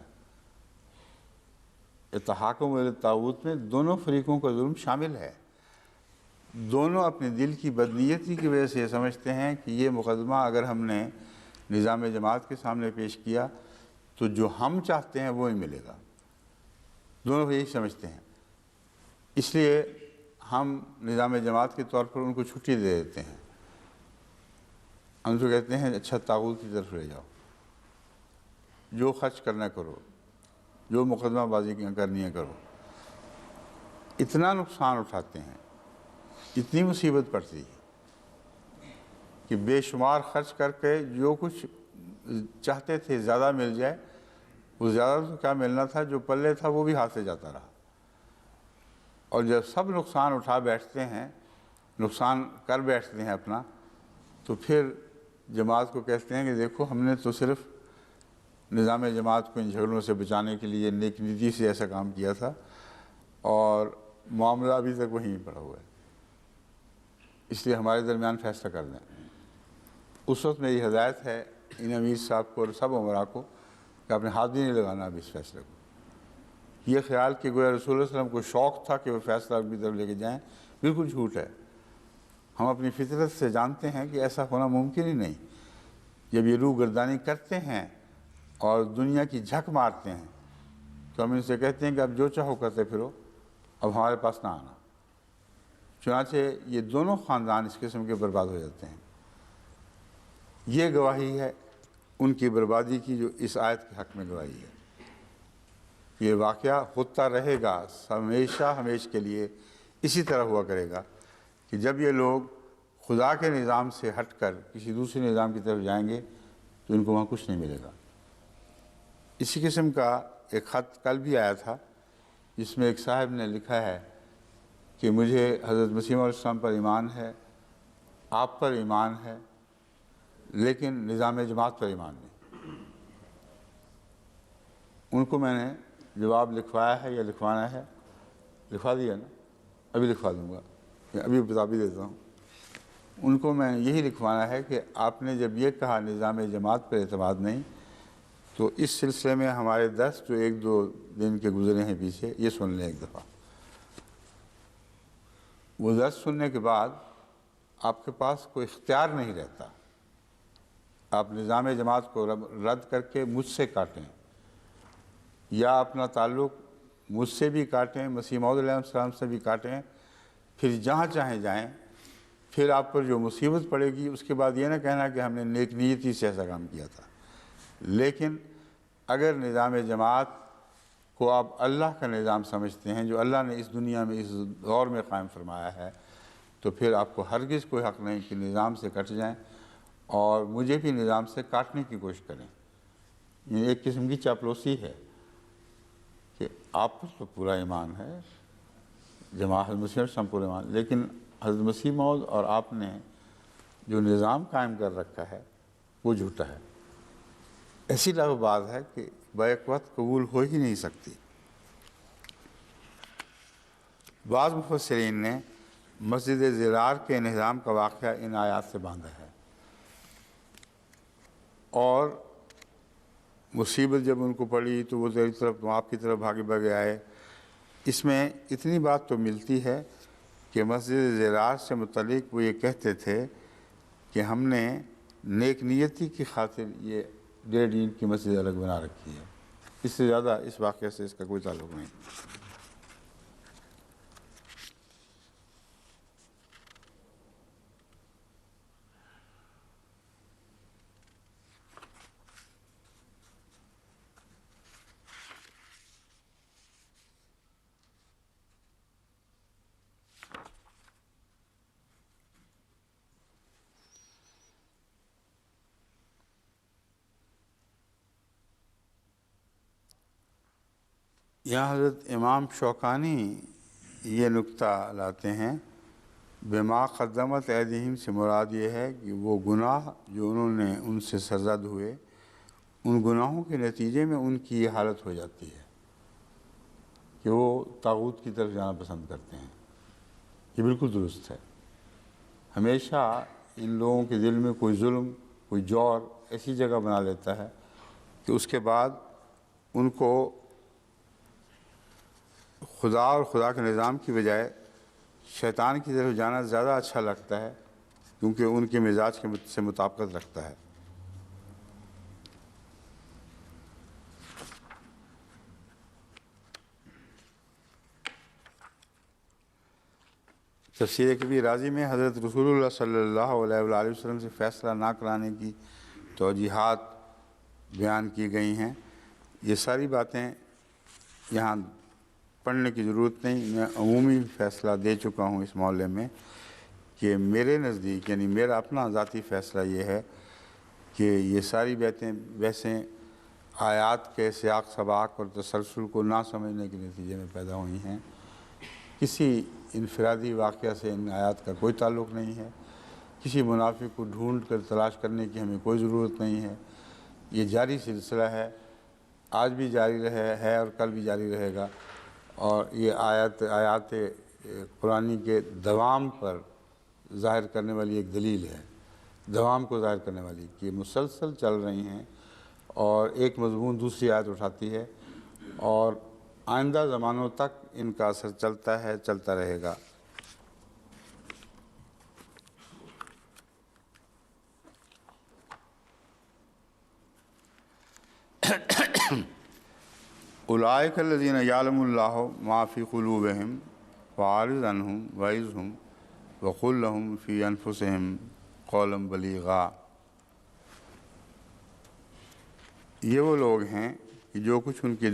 S1: تحاکم الطاغوت میں دونوں فریقوں کا ظلم شامل ہے۔ دونوں اپنے دل کی بدنیتی کی وجہ سے یہ سمجھتے ہیں کہ یہ مقدمہ اگر ہم نے نظام جماعت کے سامنے پیش کیا تو جو ہم چاہتے ہیں وہی ملے گا۔ دونوں یہی سمجھتے ہیں، اس لیے ہم نظام جماعت کے طور پر ان کو چھٹی دے دیتے ہیں۔ ہم تو کہتے ہیں اچھا طاغوت کی طرف لے جاؤ، جو خرچ کرنا کرو، جو مقدمہ بازی کرنی ہے کرو۔ اتنا نقصان اٹھاتے ہیں، اتنی مصیبت پڑتی ہے کہ بے شمار خرچ کر کے جو کچھ چاہتے تھے زیادہ مل جائے، وہ زیادہ تو کیا ملنا تھا، جو پلے تھا وہ بھی ہاتھ سے جاتا رہا۔ اور جب سب نقصان اٹھا بیٹھتے ہیں، نقصان کر بیٹھتے ہیں اپنا، تو پھر جماعت کو کہتے ہیں کہ دیکھو ہم نے تو صرف نظام جماعت کو ان جھگڑوں سے بچانے کے لیے نیک نیتی سے ایسا کام کیا تھا، اور معاملہ ابھی تک وہیں پڑا ہوا ہے، اس لیے ہمارے درمیان فیصلہ کر دیں۔ اس وقت میری ہدایت ہے ان امیر صاحب کو اور سب امراء کو کہ اپنے ہاتھ بھی نہیں لگانا اب اس فیصلے کو۔ یہ خیال کہ گویا رسول اللہ صلی اللہ علیہ وسلم کو شوق تھا کہ وہ فیصلہ اپنی طرف لے کے جائیں، بالکل جھوٹ ہے۔ ہم اپنی فطرت سے جانتے ہیں کہ ایسا ہونا ممکن ہی نہیں۔ جب یہ روح گردانی کرتے ہیں اور دنیا کی جھک مارتے ہیں تو ہم ان سے کہتے ہیں کہ اب جو چاہو کرتے پھرو، اب ہمارے پاس نہ آنا۔ چنانچہ یہ دونوں خاندان اس قسم کے برباد ہو جاتے ہیں۔ یہ گواہی ہے ان کی بربادی کی جو اس آیت کے حق میں گواہی ہے۔ یہ واقعہ ہوتا رہے گا ہمیشہ ہمیشہ کے لیے، اسی طرح ہوا کرے گا کہ جب یہ لوگ خدا کے نظام سے ہٹ کر کسی دوسرے نظام کی طرف جائیں گے تو ان کو وہاں کچھ نہیں ملے گا۔ اسی قسم کا ایک خط کل بھی آیا تھا، جس میں ایک صاحب نے لکھا ہے کہ مجھے حضرت مسیح علیہ السلام پر ایمان ہے، آپ پر ایمان ہے، لیکن نظام جماعت پر ایمان نہیں۔ ان کو میں نے جواب لکھوایا ہے یا لکھوانا ہے، لکھوا دیا نا، ابھی لکھوا دوں گا، ابھی بتا بھی دیتا ہوں۔ ان کو میں یہی لکھوانا ہے کہ آپ نے جب یہ کہا نظام جماعت پر اعتماد نہیں، تو اس سلسلے میں ہمارے 10 جو 1-2 دن کے گزرے ہیں پیچھے، یہ سن لیں ایک دفعہ۔ وہ 10 سننے کے بعد آپ کے پاس کوئی اختیار نہیں رہتا۔ آپ نظام جماعت کو رد کر کے مجھ سے کاٹیں، یا اپنا تعلق مجھ سے بھی کاٹیں، مسیح موعود علیہ السلام سے بھی کاٹیں، پھر جہاں چاہیں جائیں۔ پھر آپ پر جو مصیبت پڑے گی اس کے بعد یہ نہ کہنا کہ ہم نے نیک نیتی سے ایسا کام کیا تھا۔ لیکن اگر نظام جماعت کو آپ اللہ کا نظام سمجھتے ہیں جو اللہ نے اس دنیا میں اس دور میں قائم فرمایا ہے، تو پھر آپ کو ہرگز کوئی حق نہیں کہ نظام سے کٹ جائیں اور مجھے بھی نظام سے کاٹنے کی کوشش کریں۔ یہ ایک قسم کی چاپلوسی ہے کہ آپ پر تو پورا ایمان ہے، جماعت مسیح سم پورا ایمان، لیکن حضرت مسیح موعود اور آپ نے جو نظام قائم کر رکھا ہے وہ جھوٹا ہے۔ ایسی لغو بات ہے کہ بیک وقت قبول ہو ہی نہیں سکتی۔ بعض مفسرین نے مسجد زرار کے انہدام کا واقعہ ان آیات سے باندھا ہے، اور مصیبت جب ان کو پڑی تو وہ تیری طرف تو آپ کی طرف بھاگے بھاگے آئے۔ اس میں اتنی بات تو ملتی ہے کہ مسجد زرار سے متعلق وہ یہ کہتے تھے کہ ہم نے نیک نیتی کی خاطر یہ 1.5 اینٹ کی مسجد الگ بنا رکھی ہے، اس سے زیادہ اس واقعے سے اس کا کوئی تعلق نہیں۔ یہاں حضرت امام شوکانی یہ نکتہ لاتے ہیں، بما قدمت ایدیہم سے مراد یہ ہے کہ وہ گناہ جو انہوں نے ان سے سرزد ہوئے، ان گناہوں کے نتیجے میں ان کی یہ حالت ہو جاتی ہے کہ وہ طاغوت کی طرف جانا پسند کرتے ہیں۔ یہ بالکل درست ہے۔ ہمیشہ ان لوگوں کے دل میں کوئی ظلم، کوئی جور ایسی جگہ بنا لیتا ہے کہ اس کے بعد ان کو خدا اور خدا کے نظام کی بجائے شیطان کی طرف جانا زیادہ اچھا لگتا ہے، کیونکہ ان کے مزاج سے مطابقت رکھتا ہے۔ تفسیر کبیر رازی میں حضرت رسول اللہ صلی اللہ علیہ وآلہ وسلم سے فیصلہ نہ کرانے کی توجیحات بیان کی گئی ہیں۔ یہ ساری باتیں یہاں پڑھنے کی ضرورت نہیں، میں عمومی فیصلہ دے چکا ہوں اس معاملے میں کہ میرے نزدیک، یعنی میرا اپنا ذاتی فیصلہ یہ ہے کہ یہ ساری بحثیں آیات کے سیاق سباق اور تسلسل کو نہ سمجھنے کے نتیجے میں پیدا ہوئی ہیں۔ کسی انفرادی واقعہ سے ان آیات کا کوئی تعلق نہیں ہے، کسی منافق کو ڈھونڈ کر تلاش کرنے کی ہمیں کوئی ضرورت نہیں ہے۔ یہ جاری سلسلہ ہے، آج بھی جاری ہے اور کل بھی جاری رہے گا، اور یہ آیات قرآنی کے دوام پر ظاہر کرنے والی ایک دلیل ہے، دوام کو ظاہر کرنے والی، کہ مسلسل چل رہی ہیں اور ایک مضمون دوسری آیت اٹھاتی ہے، اور آئندہ زمانوں تک ان کا اثر چلتا ہے، چلتا رہے گا۔ اولئک الذین یعلم اللہ ما فی قلوبہم فاعرض عنہم وعظہم وقل لہم فی انفسہم قولا بلیغا۔ یہ وہ لوگ ہیں کہ جو کچھ ان کے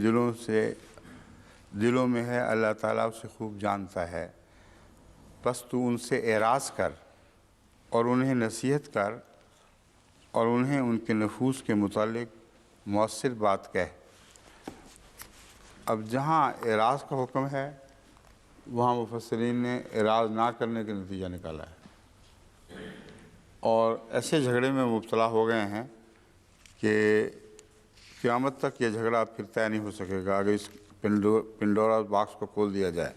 S1: دلوں میں ہے اللہ تعالیٰ اسے خوب جانتا ہے، پس تو ان سے اعراض کر اور انہیں نصیحت کر اور انہیں ان کے نفوس کے متعلق مؤثر بات کہہ۔ اب جہاں اعراض کا حکم ہے وہاں مفسرین نے اعراض نہ کرنے کا نتیجہ نکالا ہے، اور ایسے جھگڑے میں مبتلا ہو گئے ہیں کہ قیامت تک یہ جھگڑا پھر طے نہیں ہو سکے گا اگر اس پنڈورا باکس کو کھول دیا جائے۔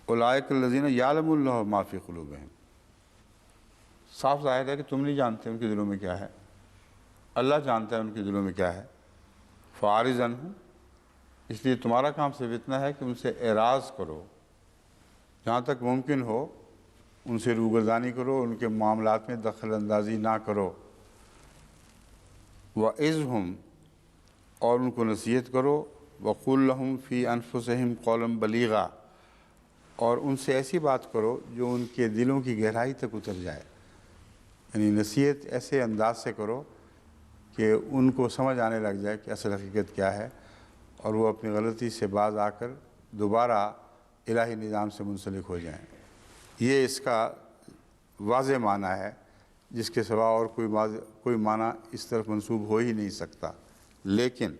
S1: اولئک الذین یعلم اللہ ما فی قلوبہم، صاف ظاہر ہے کہ تم نہیں جانتے ان کے دلوں میں کیا ہے، اللہ جانتا ہے ان کے دلوں میں کیا ہے۔ فاعرض عنہم، اس لیے تمہارا کام صرف اتنا ہے کہ ان سے اعراض کرو، جہاں تک ممکن ہو ان سے روگردانی کرو، ان کے معاملات میں دخل اندازی نہ کرو۔ وعظہم، اور ان کو نصیحت کرو۔ وقل لہم فی انفسہم قولا بلیغا، اور ان سے ایسی بات کرو جو ان کے دلوں کی گہرائی تک اتر جائے، یعنی نصیحت ایسے انداز سے کرو کہ ان کو سمجھ آنے لگ جائے کہ اصل حقیقت کیا ہے، اور وہ اپنی غلطی سے باز آ کر دوبارہ الہی نظام سے منسلک ہو جائیں۔ یہ اس کا واضح معنی ہے، جس کے سوا اور کوئی معنی اس طرف منسوب ہو ہی نہیں سکتا۔ لیکن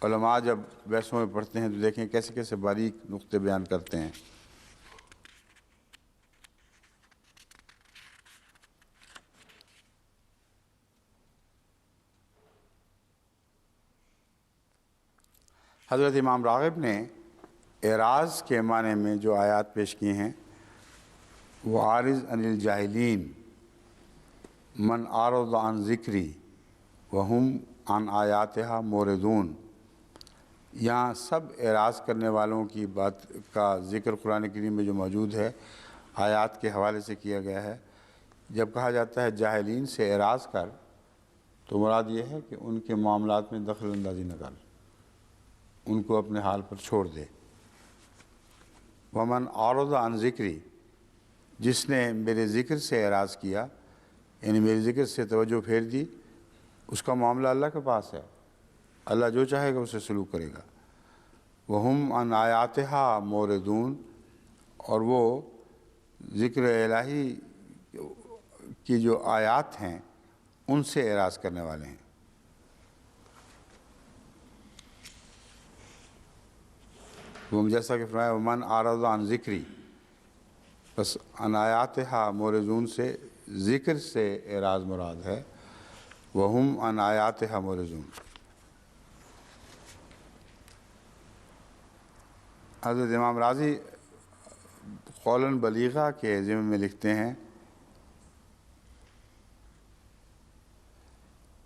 S1: علماء جب بحثوں میں پڑھتے ہیں تو دیکھیں کیسے کیسے باریک نقطے بیان کرتے ہیں۔ حضرت امام راغب نے اعراض کے معنی میں جو آیات پیش کی ہیں، وہ عارض عن الجاہلین من اعرض عن ذکری وہم عن آیاتہا موردون، یہاں سب اعراض کرنے والوں کی بات کا ذکر قرآن کریم میں جو موجود ہے آیات کے حوالے سے کیا گیا ہے۔ جب کہا جاتا ہے جاہلین سے اعراض کر، تو مراد یہ ہے کہ ان کے معاملات میں دخل اندازی نہ کر، ان کو اپنے حال پر چھوڑ دے۔ ومن اعرض عن ذکری، جس نے میرے ذکر سے اعراض کیا، یعنی میرے ذکر سے توجہ پھیر دی، اس کا معاملہ اللہ کے پاس ہے، اللہ جو چاہے گا اسے سلوک کرے گا۔ وہم عن آیاتہا موردون، اور وہ ذکر الہی کی جو آیات ہیں ان سے اعراض کرنے والے ہیں۔ وہ جیسا کہ فرمایا ومن اعرض عن ذکری، بس عن آیاتہا موردون سے ذکر سے اعراض مراد ہے، وہم عن آیاتہا موردون۔ حضرت امام راضی قولاً بلیغہ کے ضمن میں لکھتے ہیں،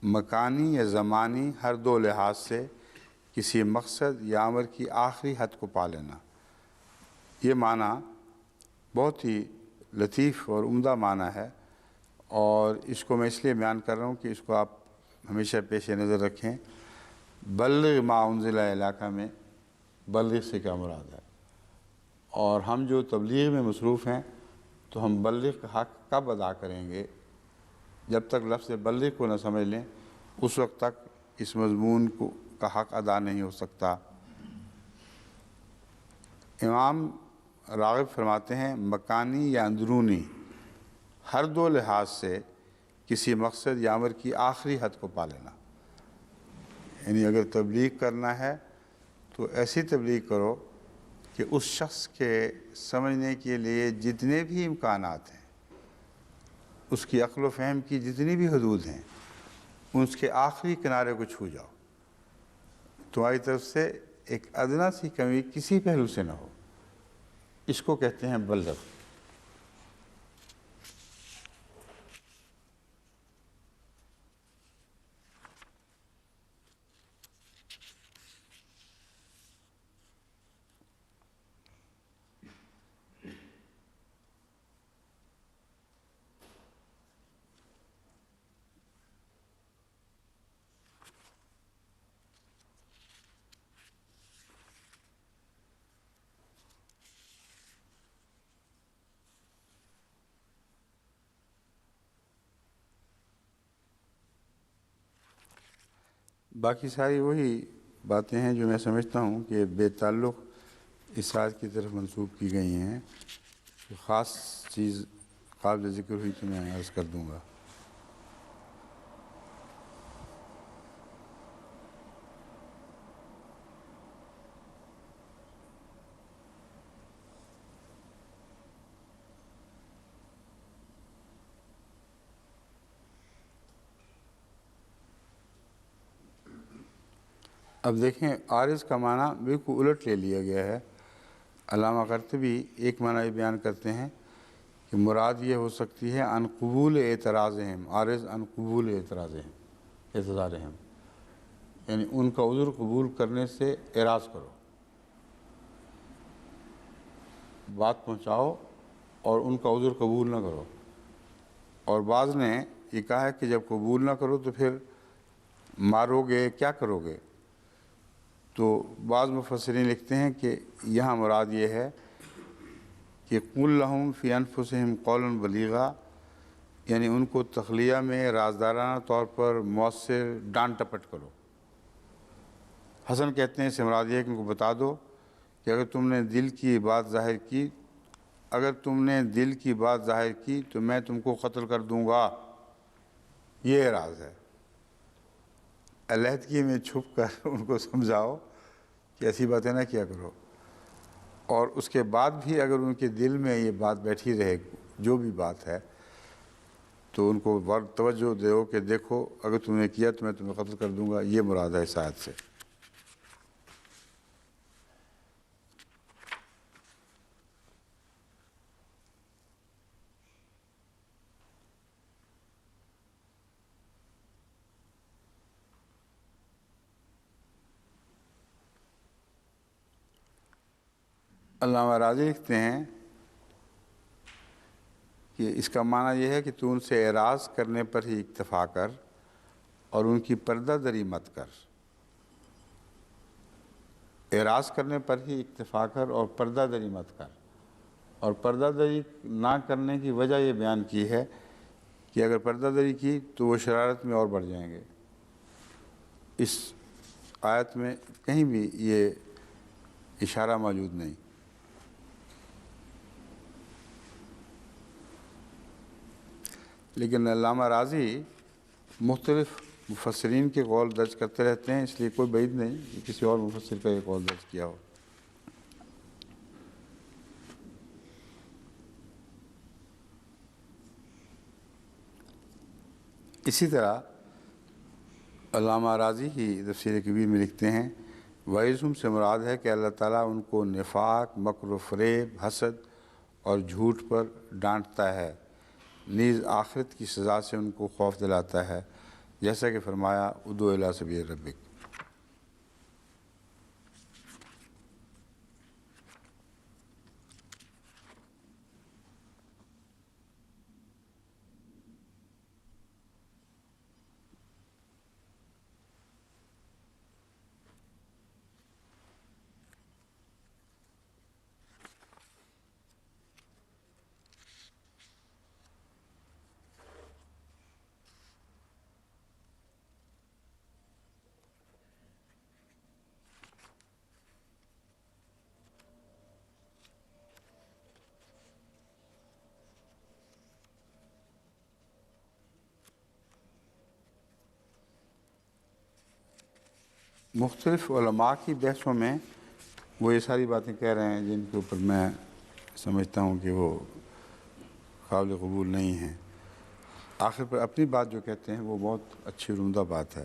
S1: مکانی یا زمانی ہر دو لحاظ سے کسی مقصد یا امر کی آخری حد کو پا لینا۔ یہ معنی بہت ہی لطیف اور عمدہ معنی ہے، اور اس کو میں اس لیے بیان کر رہا ہوں کہ اس کو آپ ہمیشہ پیش نظر رکھیں۔ بلغ ما انزل الیک میں بلغ سے کیا مراد ہے، اور ہم جو تبلیغ میں مصروف ہیں تو ہم بلغ کا حق کب ادا کریں گے؟ جب تک لفظ بلغ کو نہ سمجھ لیں اس وقت تک اس مضمون کا حق ادا نہیں ہو سکتا۔ امام راغب فرماتے ہیں مکانی یا اندرونی ہر دو لحاظ سے کسی مقصد یا امر کی آخری حد کو پا لینا، یعنی اگر تبلیغ کرنا ہے تو ایسی تبلیغ کرو کہ اس شخص کے سمجھنے کے لیے جتنے بھی امکانات ہیں، اس کی عقل و فہم کی جتنی بھی حدود ہیں، اس کے آخری کنارے کو چھو جاؤ، تمہاری طرف سے ایک ادنا سی کمی کسی پہلو سے نہ ہو، اس کو کہتے ہیں بلغ۔ باقی ساری وہی باتیں ہیں جو میں سمجھتا ہوں کہ بے تعلق اس آیت کی طرف منسوب کی گئی ہیں، خاص چیز قابل ذکر ہوئی تو میں عرض کر دوں گا۔ اب دیکھیں عارض کا معنی بالکل الٹ لے لیا گیا ہے۔ علامہ قرطبی ایک معنی یہ بیان کرتے ہیں کہ مراد یہ ہو سکتی ہے عن قبول اعتراضہم، عارض عن قبول اعتراضہم، یعنی ان کا عذر قبول کرنے سے اعراض کرو، بات پہنچاؤ اور ان کا عذر قبول نہ کرو۔ اور بعض نے یہ کہا ہے کہ جب قبول نہ کرو تو پھر مارو گے، کیا کرو گے؟ تو بعض مفسرین لکھتے ہیں کہ یہاں مراد یہ ہے کہ قل لہم فی انفسہم قولا بلیغا، یعنی ان کو تخلیہ میں رازدارانہ طور پر مؤثر ڈانٹ ٹپٹ کرو۔ حسن کہتے ہیں اس سے مراد یہ ہے کہ ان کو بتا دو کہ اگر تم نے دل کی بات ظاہر کی تو میں تم کو قتل کر دوں گا، یہ اعراض ہے۔ علیحدگی میں چھپ کر ان کو سمجھاؤ کہ ایسی باتیں نہ کیا کرو، اور اس کے بعد بھی اگر ان کے دل میں یہ بات بیٹھی رہے جو بھی بات ہے تو ان کو توجہ دو کہ دیکھو اگر تم نے کیا تو میں تمہیں قتل کر دوں گا، یہ مراد ہے اس آیت سے۔ علامہ راضی لکھتے ہیں کہ اس کا معنی یہ ہے کہ تو ان سے اعراض کرنے پر ہی اکتفا کر اور ان کی پردہ دری مت کر۔ اعراض کرنے پر ہی اکتفا کر اور پردہ دری مت کر۔ اور پردہ دری نہ کرنے کی وجہ یہ بیان کی ہے کہ اگر پردہ دری کی تو وہ شرارت میں اور بڑھ جائیں گے۔ اس آیت میں کہیں بھی یہ اشارہ موجود نہیں۔ لیکن علامہ راضی مختلف مفسرین کے قول درج کرتے رہتے ہیں، اس لیے کوئی بعید نہیں کہ کسی اور مفسر کا یہ قول درج کیا ہو۔ اسی طرح علامہ راضی ہی تفسیر کبیر میں لکھتے ہیں، وَعِزْهُمْ سے مراد ہے کہ اللہ تعالیٰ ان کو نفاق، مکر و فریب، حسد اور جھوٹ پر ڈانٹتا ہے، نیز آخرت کی سزا سے ان کو خوف دلاتا ہے، جیسا کہ فرمایا ادعو الی سبیل ربک۔ مختلف علماء کی بحثوں میں وہ یہ ساری باتیں کہہ رہے ہیں جن کے اوپر میں سمجھتا ہوں کہ وہ قابل قبول نہیں ہیں۔ آخر پر اپنی بات جو کہتے ہیں وہ بہت اچھی اور عمدہ بات ہے۔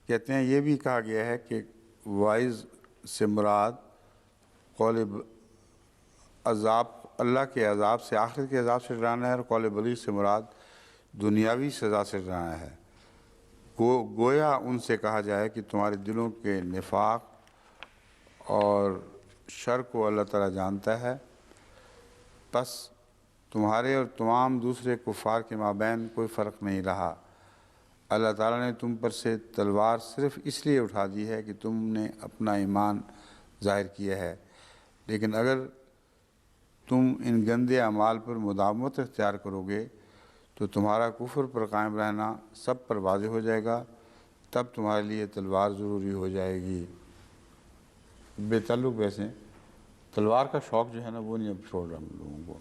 S1: کہتے ہیں یہ بھی کہا گیا ہے کہ وائز سے مراد قول عذاب، اللہ کے عذاب سے، آخرت کے عذاب سے ڈرانا ہے، اور قول بلیغ سے مراد دنیاوی سزا سے ڈرانا ہے۔ گویا ان سے کہا جائے کہ تمہارے دلوں کے نفاق اور شر کو اللہ تعالیٰ جانتا ہے، پس تمہارے اور تمام دوسرے کفار کے مابین کوئی فرق نہیں رہا۔ اللہ تعالیٰ نے تم پر سے تلوار صرف اس لیے اٹھا دی ہے کہ تم نے اپنا ایمان ظاہر کیا ہے، لیکن اگر تم ان گندے اعمال پر مداومت اختیار کرو گے تو تمہارا کفر پر قائم رہنا سب پر واضح ہو جائے گا، تب تمہارے لیے تلوار ضروری ہو جائے گی۔ بے تعلق ویسے تلوار کا شوق جو ہے نا وہ نہیں اب چھوڑ رہا ہم لوگوں کو۔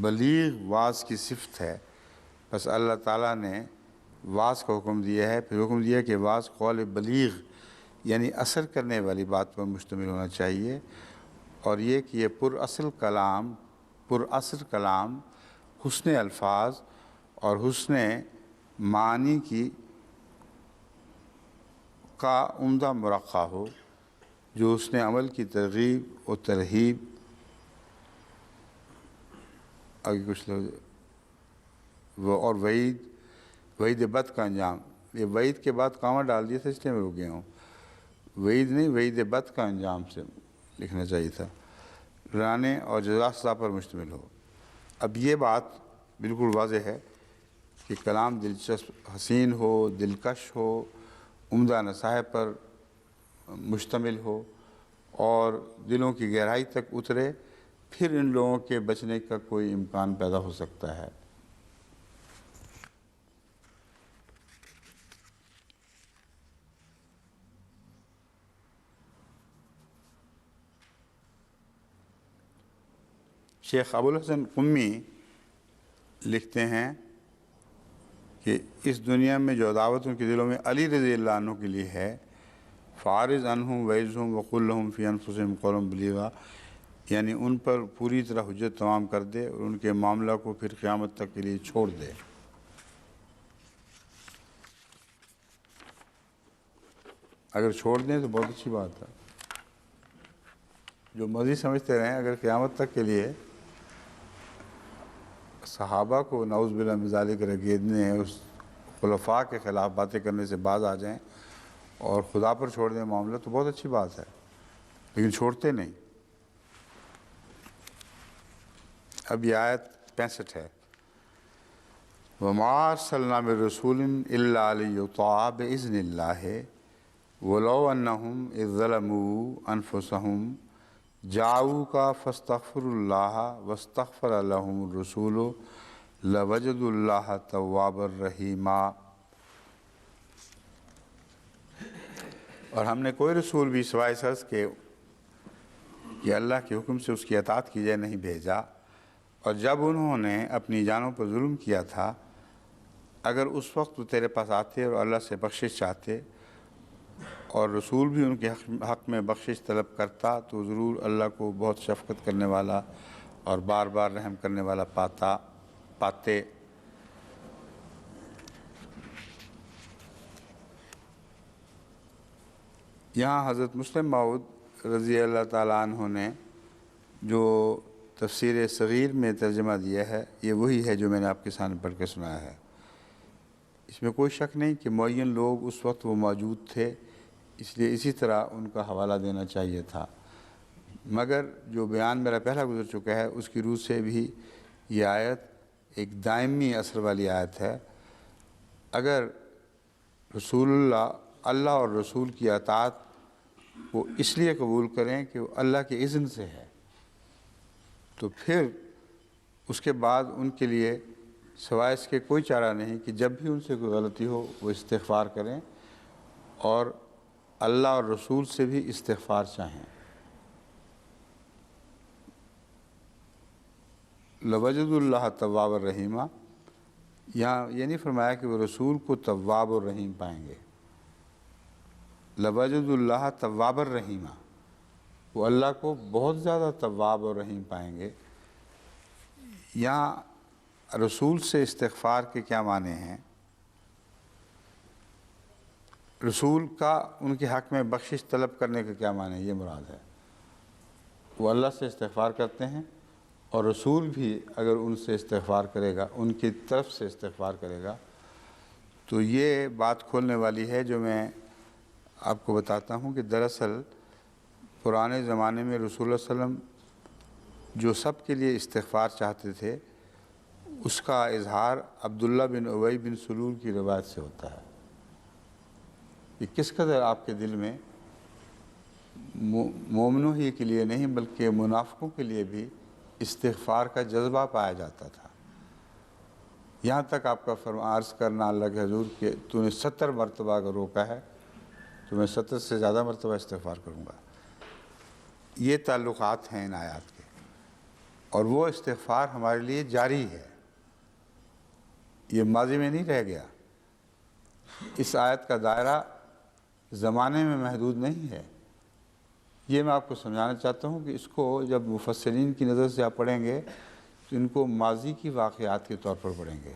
S1: بلیغ واعظ کی صفت ہے، بس اللہ تعالیٰ نے واعظ کا حکم دیا ہے، پھر حکم دیا کہ واعظ قول بلیغ یعنی اثر کرنے والی بات پر مشتمل ہونا چاہیے، اور یہ کہ یہ پرأثر کلام حسن الفاظ اور حسن معنی کا عمدہ مرقع ہو، جو حسن عمل کی ترغیب و ترہیب، آگے کچھ لوگ اور وعید بد کا انجام، یہ وعید کے بعد کامہ ڈال دیا تھا اس لیے میں رک گیا ہوں، وعید نہیں وعید بد کا انجام سے لکھنا چاہیے تھا، ڈرانے اور جزا سزا پر مشتمل ہو۔ اب یہ بات بالکل واضح ہے کہ کلام دلچسپ، حسین ہو، دلکش ہو، عمدہ نصائح پر مشتمل ہو اور دلوں کی گہرائی تک اترے، پھر ان لوگوں کے بچنے کا کوئی امکان پیدا ہو سکتا ہے۔ شیخ ابوالحسن قمی لکھتے ہیں کہ اس دنیا میں جو عداوت ان کے دلوں میں علی رضی اللہ عنہ کے لیے ہے، فعارض عنہم وعظہم وقل لہم فی انفسہم قولا بلیغا، یعنی ان پر پوری طرح حجت تمام کر دے اور ان کے معاملہ کو پھر قیامت تک کے لیے چھوڑ دے۔ اگر چھوڑ دیں تو بہت اچھی بات ہے، جو مرضی سمجھتے رہیں، اگر قیامت تک کے لیے صحابہ کو نعوذ باللہ من ذالک رگیدنے، اس خلفاء کے خلاف باتیں کرنے سے باز آ جائیں اور خدا پر چھوڑ دیں معاملہ، تو بہت اچھی بات ہے، لیکن چھوڑتے نہیں۔ اب یہ آیت 65 ہے۔ وَمَا أَرْسَلْنَا مِن رَّسُولٍ إِلَّا لِيُطَاعَ بِإِذْنِ اللَّهِ وَلَوْ أَنَّهُمْ إِذ ظَّلَمُوا أَنفُسَهُمْ جَاءُوكَ فَاسْتَغْفِرُوا اللَّهَ وَاسْتَغْفَرَ لَهُمُ الرَّسُولُ لَوَجَدُوا اللَّهَ تَوَّابًا رَّحِيمًا۔ اور ہم نے کوئی رسول بھی سوائے اس عرض کے کہ اللہ کے حکم سے اس کی اطاعت کی جائے نہیں بھیجا، اور جب انہوں نے اپنی جانوں پر ظلم کیا تھا، اگر اس وقت وہ تیرے پاس آتے اور اللہ سے بخشش چاہتے اور رسول بھی ان کے حق میں بخشش طلب کرتا تو ضرور اللہ کو بہت شفقت کرنے والا اور بار بار رحم کرنے والا پاتے۔ یہاں حضرت مسلم موعود رضی اللہ تعالیٰ عنہ نے جو تفسیر صغیر میں ترجمہ دیا ہے، یہ وہی ہے جو میں نے آپ کے سامنے پڑھ کے سنایا ہے۔ اس میں کوئی شک نہیں کہ معین لوگ اس وقت وہ موجود تھے، اس لیے اسی طرح ان کا حوالہ دینا چاہیے تھا، مگر جو بیان میرا پہلا گزر چکا ہے اس کی روح سے بھی یہ آیت ایک دائمی اثر والی آیت ہے۔ اگر اللہ اور رسول کی اطاعت وہ اس لیے قبول کریں کہ وہ اللہ کے اذن سے ہے، تو پھر اس کے بعد ان کے لیے سوائے اس کے کوئی چارہ نہیں کہ جب بھی ان سے کوئی غلطی ہو وہ استغفار کریں اور اللہ اور رسول سے بھی استغفار چاہیں۔ لَوَجَدُوا اللَّهَ تَوَّابًا رَّحِيمًا، یہاں یہ نہیں فرمایا کہ وہ رسول کو تواب اور رحیم پائیں گے۔ لَوَجَدُوا اللَّهَ تَوَّابًا رَّحِيمًا، وہ اللہ کو بہت زیادہ تواب اور رحیم پائیں گے۔ یہاں رسول سے استغفار کے کیا معنی ہیں؟ رسول کا ان کے حق میں بخشش طلب کرنے کا کیا معنی ہے؟ یہ مراد ہے وہ اللہ سے استغفار کرتے ہیں، اور رسول بھی اگر ان سے استغفار کرے گا، ان کی طرف سے استغفار کرے گا، تو یہ بات کھولنے والی ہے جو میں آپ کو بتاتا ہوں کہ دراصل پرانے زمانے میں رسول اللہ صلی اللہ علیہ وسلم جو سب کے لیے استغفار چاہتے تھے، اس کا اظہار عبداللہ بن ابی بن سلول کی روایت سے ہوتا ہے کہ کس قدر آپ کے دل میں مومنوں ہی کے لیے نہیں بلکہ منافقوں کے لیے بھی استغفار کا جذبہ پایا جاتا تھا۔ یہاں تک آپ کا عرض کرنا اللہ کے حضور کہ تو نے 70 مرتبہ اگر روکا ہے تو میں 70 سے زیادہ مرتبہ استغفار کروں گا۔ یہ تعلقات ہیں ان آیات کے، اور وہ استغفار ہمارے لیے جاری ہے، یہ ماضی میں نہیں رہ گیا۔ اس آیت کا دائرہ زمانے میں محدود نہیں ہے۔ یہ میں آپ کو سمجھانا چاہتا ہوں کہ اس کو جب مفسرین کی نظر سے آپ پڑھیں گے تو ان کو ماضی کی واقعات کے طور پر پڑھیں گے۔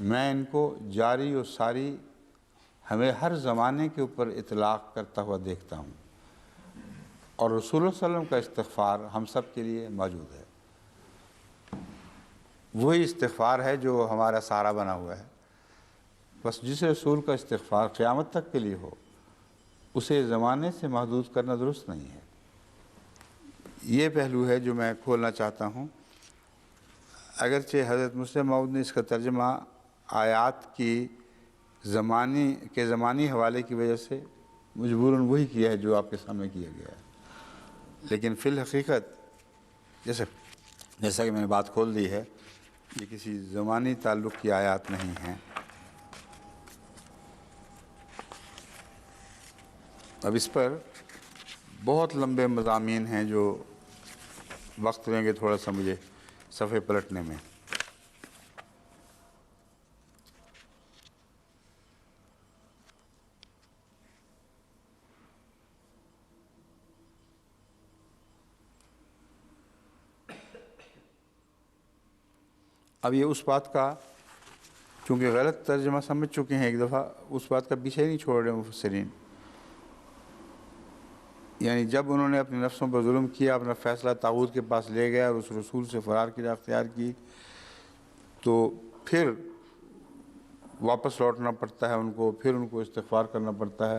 S1: میں ان کو جاری و ساری ہمیں ہر زمانے کے اوپر اطلاق کرتا ہوا دیکھتا ہوں، اور رسول اللہ صلی اللہ علیہ وسلم کا استغفار ہم سب کے لیے موجود ہے۔ وہی استغفار ہے جو ہمارا سہارا بنا ہوا ہے۔ بس جس رسول کا استغفار قیامت تک کے لیے ہو، اسے زمانے سے محدود کرنا درست نہیں ہے۔ یہ پہلو ہے جو میں کھولنا چاہتا ہوں۔ اگرچہ حضرت مسلم موعود نے اس کا ترجمہ آیات کی زمانی حوالے کی وجہ سے مجبوراً وہی کیا ہے جو آپ کے سامنے کیا گیا ہے، لیکن فی الحقیقت جیسا کہ میں نے بات کھول دی ہے، یہ کسی زمانی تعلق کی آیات نہیں ہیں۔ اب اس پر بہت لمبے مضامین ہیں جو وقت لیں گے تھوڑا سا مجھے صفحے پلٹنے میں۔ اب یہ اس بات کا چونکہ غلط ترجمہ سمجھ چکے ہیں ایک دفعہ، اس بات کا پیچھے نہیں چھوڑ رہے مفسرین، یعنی جب انہوں نے اپنے نفسوں پر ظلم کیا، اپنا فیصلہ طاغوت کے پاس لے گیا اور اس رسول سے فرار کی راہ اختیار کی، تو پھر واپس لوٹنا پڑتا ہے ان کو، پھر ان کو استغفار کرنا پڑتا ہے۔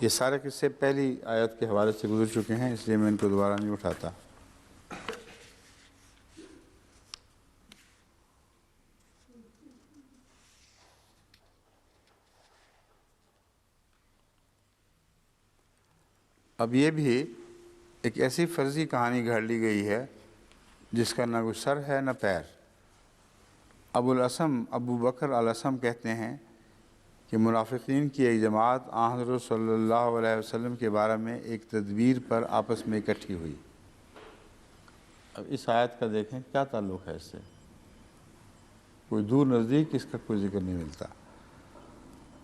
S1: یہ سارے قصے پہلی آیت کے حوالے سے گزر چکے ہیں، اس لیے میں ان کو دوبارہ نہیں اٹھاتا۔ اب یہ بھی ایک ایسی فرضی کہانی گھڑ لی گئی ہے جس کا نہ کوئی سر ہے نہ پیر۔ ابو بکر الاسم کہتے ہیں کہ منافقین کی ایک جماعت حضرت صلی اللہ علیہ وسلم کے بارے میں ایک تدبیر پر آپس میں اکٹھی ہوئی۔ اب اس آیت کا دیکھیں کیا تعلق ہے اس سے، کوئی دور نزدیک اس کا کوئی ذکر نہیں ملتا۔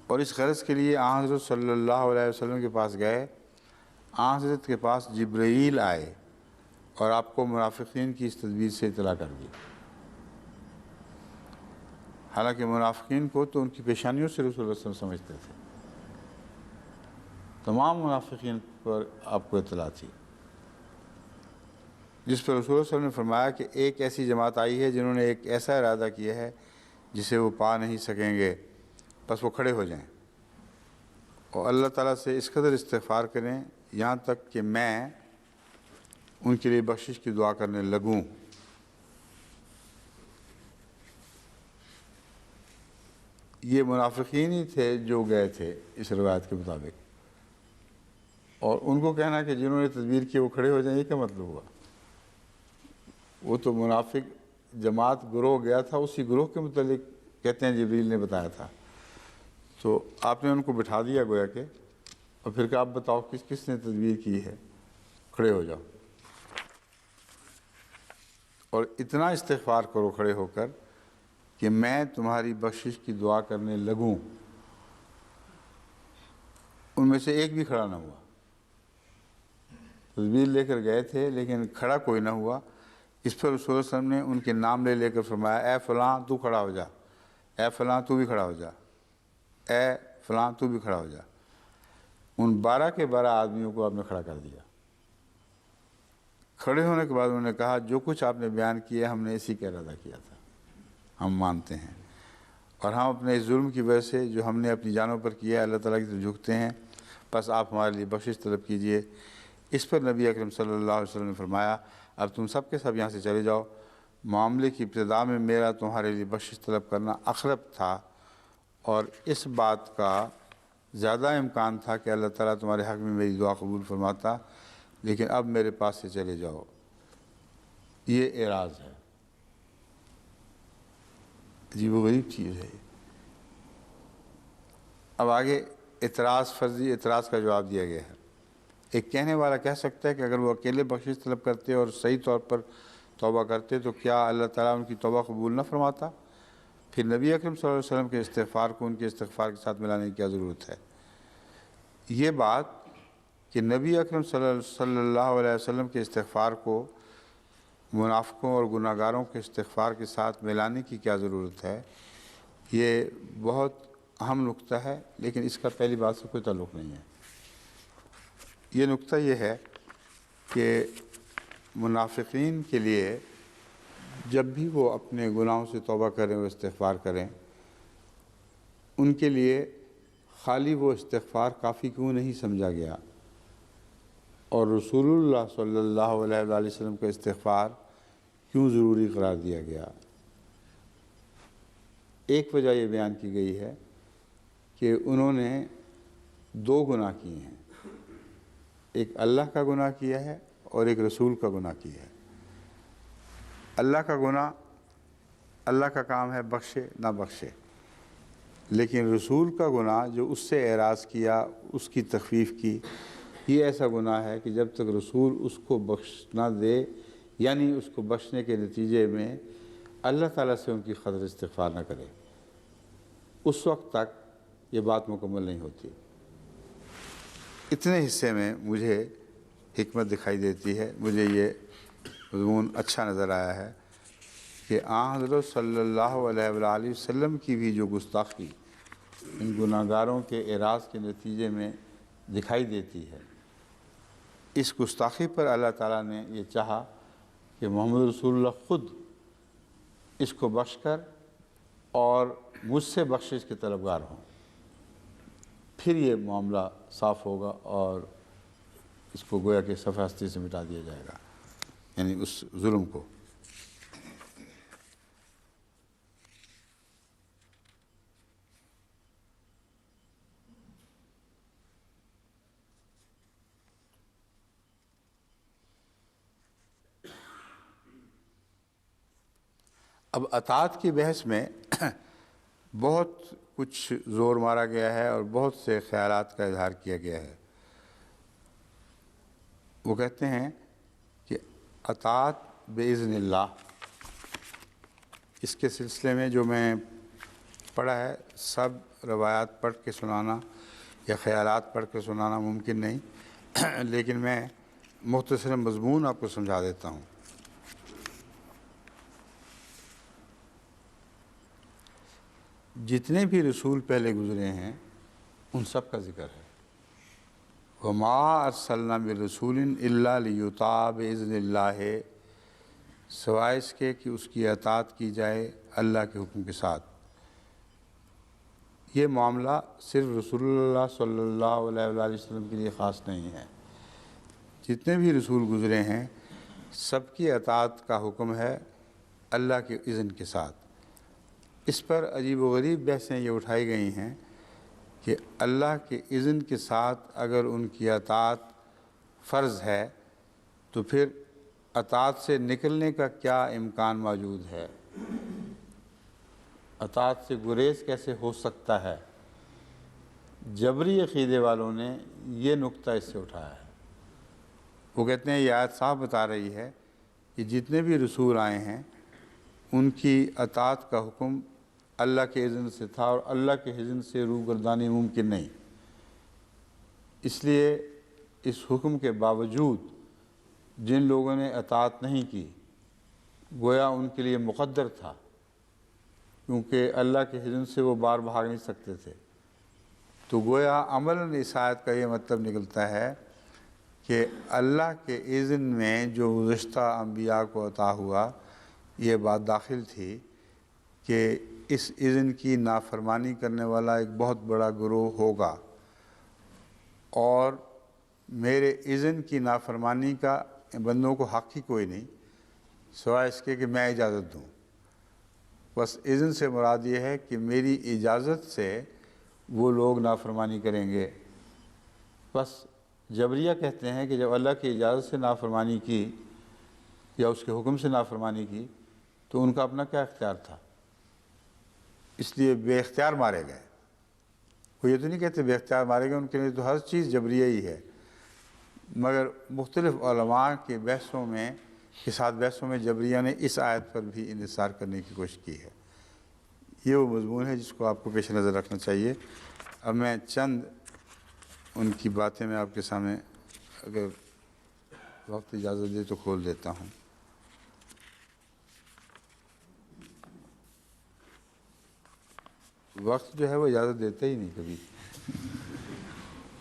S1: اور اس غرض کے لیے حضرت صلی اللہ علیہ وسلم کے پاس گئے۔ حضرت کے پاس جبرائیل آئے اور آپ کو منافقین کی اس تدبیر سے اطلاع کر دی۔ حالانکہ منافقین کو تو ان کی پیشانیوں سے رسول اللہ صلی اللہ علیہ وسلم سمجھتے تھے، تمام منافقین پر آپ کو اطلاع تھی، جس پر رسول اللہ صلی اللہ علیہ وسلم نے فرمایا کہ ایک ایسی جماعت آئی ہے جنہوں نے ایک ایسا ارادہ کیا ہے جسے وہ پا نہیں سکیں گے، بس وہ کھڑے ہو جائیں اور اللہ تعالیٰ سے اس قدر استغفار کریں یہاں تک کہ میں ان کے لیے بخشش کی دعا کرنے لگوں۔ یہ منافقین ہی تھے جو گئے تھے اس روایت کے مطابق، اور ان کو کہنا کہ جنہوں نے تدبیر کی وہ کھڑے ہو جائیں، یہ کیا مطلب ہوا؟ وہ تو منافق جماعت گروہ گیا تھا، اسی گروہ کے متعلق کہتے ہیں جبریل نے بتایا تھا، تو آپ نے ان کو بٹھا دیا گویا کہ، اور پھر کہ آپ بتاؤ کس نے تدبیر کی ہے، کھڑے ہو جاؤ اور اتنا استغفار کرو کھڑے ہو کر کہ میں تمہاری بخشش کی دعا کرنے لگوں۔ ان میں سے ایک بھی کھڑا نہ ہوا، تدبیر لے کر گئے تھے لیکن کھڑا کوئی نہ ہوا۔ اس پر رسول اللہ صلی اللہ علیہ وسلم نے ان کے نام لے کر فرمایا، اے فلاں تو کھڑا ہو جا، اے فلاں تو بھی کھڑا ہو جا، اے فلاں تو بھی کھڑا ہو جا۔ ان 12 کے 12 آدمیوں کو آپ نے کھڑا کر دیا۔ کھڑے ہونے کے بعد انہوں نے کہا جو کچھ آپ نے بیان کیا ہم نے اسی کا ارادہ کیا تھا، ہم مانتے ہیں، اور ہم اپنے اس ظلم کی وجہ سے جو ہم نے اپنی جانوں پر کیا اللہ تعالیٰ کی طرف جھکتے ہیں، بس آپ ہمارے لیے بخشش طلب کیجئے۔ اس پر نبی اکرم صلی اللہ علیہ وسلم نے فرمایا، اب تم سب کے سب یہاں سے چلے جاؤ۔ معاملے کی ابتدا میں میرا تمہارے لیے بخشش طلب کرنا اقرب تھا، اور اس بات کا زیادہ امکان تھا کہ اللہ تعالیٰ تمہارے حق میں میری دعا قبول فرماتا، لیکن اب میرے پاس سے چلے جاؤ۔ یہ اعراض ہے، عجیب و غریب چیز ہے۔ اب آگے اعتراض، فرضی اعتراض کا جواب دیا گیا ہے۔ ایک کہنے والا کہہ سکتا ہے کہ اگر وہ اکیلے بخشش طلب کرتے اور صحیح طور پر توبہ کرتے تو کیا اللہ تعالیٰ ان کی توبہ قبول نہ فرماتا؟ پھر نبی اکرم صلی اللہ علیہ وسلم کے استغفار کو ان کے استغفار کے ساتھ ملانے کی کیا ضرورت ہے؟ یہ بات کہ نبی اکرم صلی اللہ علیہ وسلم کے استغفار کو منافقوں اور گناہ گاروں کے استغفار کے ساتھ ملانے کی کیا ضرورت ہے، یہ بہت اہم نقطہ ہے، لیکن اس کا پہلی بات سے کوئی تعلق نہیں ہے۔ یہ نقطہ یہ ہے کہ منافقین کے لیے جب بھی وہ اپنے گناہوں سے توبہ کریں اور استغفار کریں، ان کے لیے خالی وہ استغفار کافی کیوں نہیں سمجھا گیا، اور رسول اللہ صلی اللہ علیہ وآلہ وسلم کا استغفار کیوں ضروری قرار دیا گیا؟ ایک وجہ یہ بیان کی گئی ہے کہ انہوں نے 2 گناہ کیے ہیں، ایک اللہ کا گناہ کیا ہے اور ایک رسول کا گناہ کیا ہے۔ اللہ کا گناہ، اللہ کا کام ہے بخشے نہ بخشے، لیکن رسول کا گناہ جو اس سے اعراض کیا، اس کی تخفیف کی، یہ ایسا گناہ ہے کہ جب تک رسول اس کو بخش نہ دے، یعنی اس کو بخشنے کے نتیجے میں اللہ تعالیٰ سے ان کی قدر استغفار نہ کرے، اس وقت تک یہ بات مکمل نہیں ہوتی۔ اتنے حصے میں مجھے حکمت دکھائی دیتی ہے، مجھے یہ مضمون اچھا نظر آیا ہے کہ حضرت صلی اللہ علیہ وآلہ وسلم کی بھی جو گستاخی ان گناہ گاروں کے اعراض کے نتیجے میں دکھائی دیتی ہے، اس گستاخی پر اللہ تعالیٰ نے یہ چاہا کہ محمد رسول اللہ خود اس کو بخش کر اور مجھ سے بخشش کے طلبگار ہوں، پھر یہ معاملہ صاف ہوگا اور اس کو گویا کہ صفحہ ہستی سے مٹا دیا جائے گا، یعنی اس ظلم کو۔ اب اطاعت کی بحث میں بہت کچھ زور مارا گیا ہے اور بہت سے خیالات کا اظہار کیا گیا ہے۔ وہ کہتے ہیں کہ اطاعت باذن اللہ، اس کے سلسلے میں جو میں پڑھا ہے، سب روایات پڑھ کے سنانا یا خیالات پڑھ کے سنانا ممکن نہیں، لیکن میں مختصر مضمون آپ کو سمجھا دیتا ہوں۔ جتنے بھی رسول پہلے گزرے ہیں ان سب کا ذکر ہے۔ وما ارسلنا من رسول الا لیطاع باذن اللہ، سوائے اس کے کہ اس کی اطاعت کی جائے اللہ کے حکم کے ساتھ۔ یہ معاملہ صرف رسول اللہ صلی اللہ علیہ وآلہ وسلم کے لیے خاص نہیں ہے، جتنے بھی رسول گزرے ہیں سب کی اطاعت کا حکم ہے اللہ کے اذن کے ساتھ۔ اس پر عجیب و غریب بحثیں یہ اٹھائی گئی ہیں کہ اللہ کے اذن کے ساتھ اگر ان کی اطاعت فرض ہے تو پھر اطاعت سے نکلنے کا کیا امکان موجود ہے، اطاعت سے گریز کیسے ہو سکتا ہے۔ جبری عقیدے والوں نے یہ نقطہ اس سے اٹھایا ہے۔ وہ کہتے ہیں یہ آیت صاف بتا رہی ہے کہ جتنے بھی رسول آئے ہیں ان کی اطاعت کا حکم اللہ کے اذن سے تھا، اور اللہ کے اذن سے روگردانی ممکن نہیں۔ اس لیے اس حکم کے باوجود جن لوگوں نے اطاعت نہیں کی گویا ان کے لیے مقدر تھا، کیونکہ اللہ کے اذن سے وہ بار بھاگ نہیں سکتے تھے۔ تو گویا عملاً اس آیت کا یہ مطلب نکلتا ہے کہ اللہ کے اذن میں جو گزشتہ انبیاء کو عطا ہوا، یہ بات داخل تھی کہ اس اذن کی نافرمانی کرنے والا ایک بہت بڑا گروہ ہوگا، اور میرے اذن کی نافرمانی کا بندوں کو حق ہی کوئی نہیں سوائے اس کے کہ میں اجازت دوں۔ بس اذن سے مراد یہ ہے کہ میری اجازت سے وہ لوگ نافرمانی کریں گے۔ بس جبریہ کہتے ہیں کہ جب اللہ کی اجازت سے نافرمانی کی یا اس کے حکم سے نافرمانی کی تو ان کا اپنا کیا اختیار تھا، اس لیے بے اختیار مارے گئے۔ وہ یہ تو نہیں کہتے بے اختیار مارے گئے، ان کے لیے تو ہر چیز جبریہ ہی ہے، مگر مختلف علماء کے بحثوں میں جبریہ نے اس آیت پر بھی انحصار کرنے کی کوشش کی ہے۔ یہ وہ مضمون ہے جس کو آپ کو پیش نظر رکھنا چاہیے۔ اب میں چند ان کی باتیں میں آپ کے سامنے اگر وقت اجازت دے تو کھول دیتا ہوں۔ وقت جو ہے وہ اجازت دیتا ہی نہیں کبھی،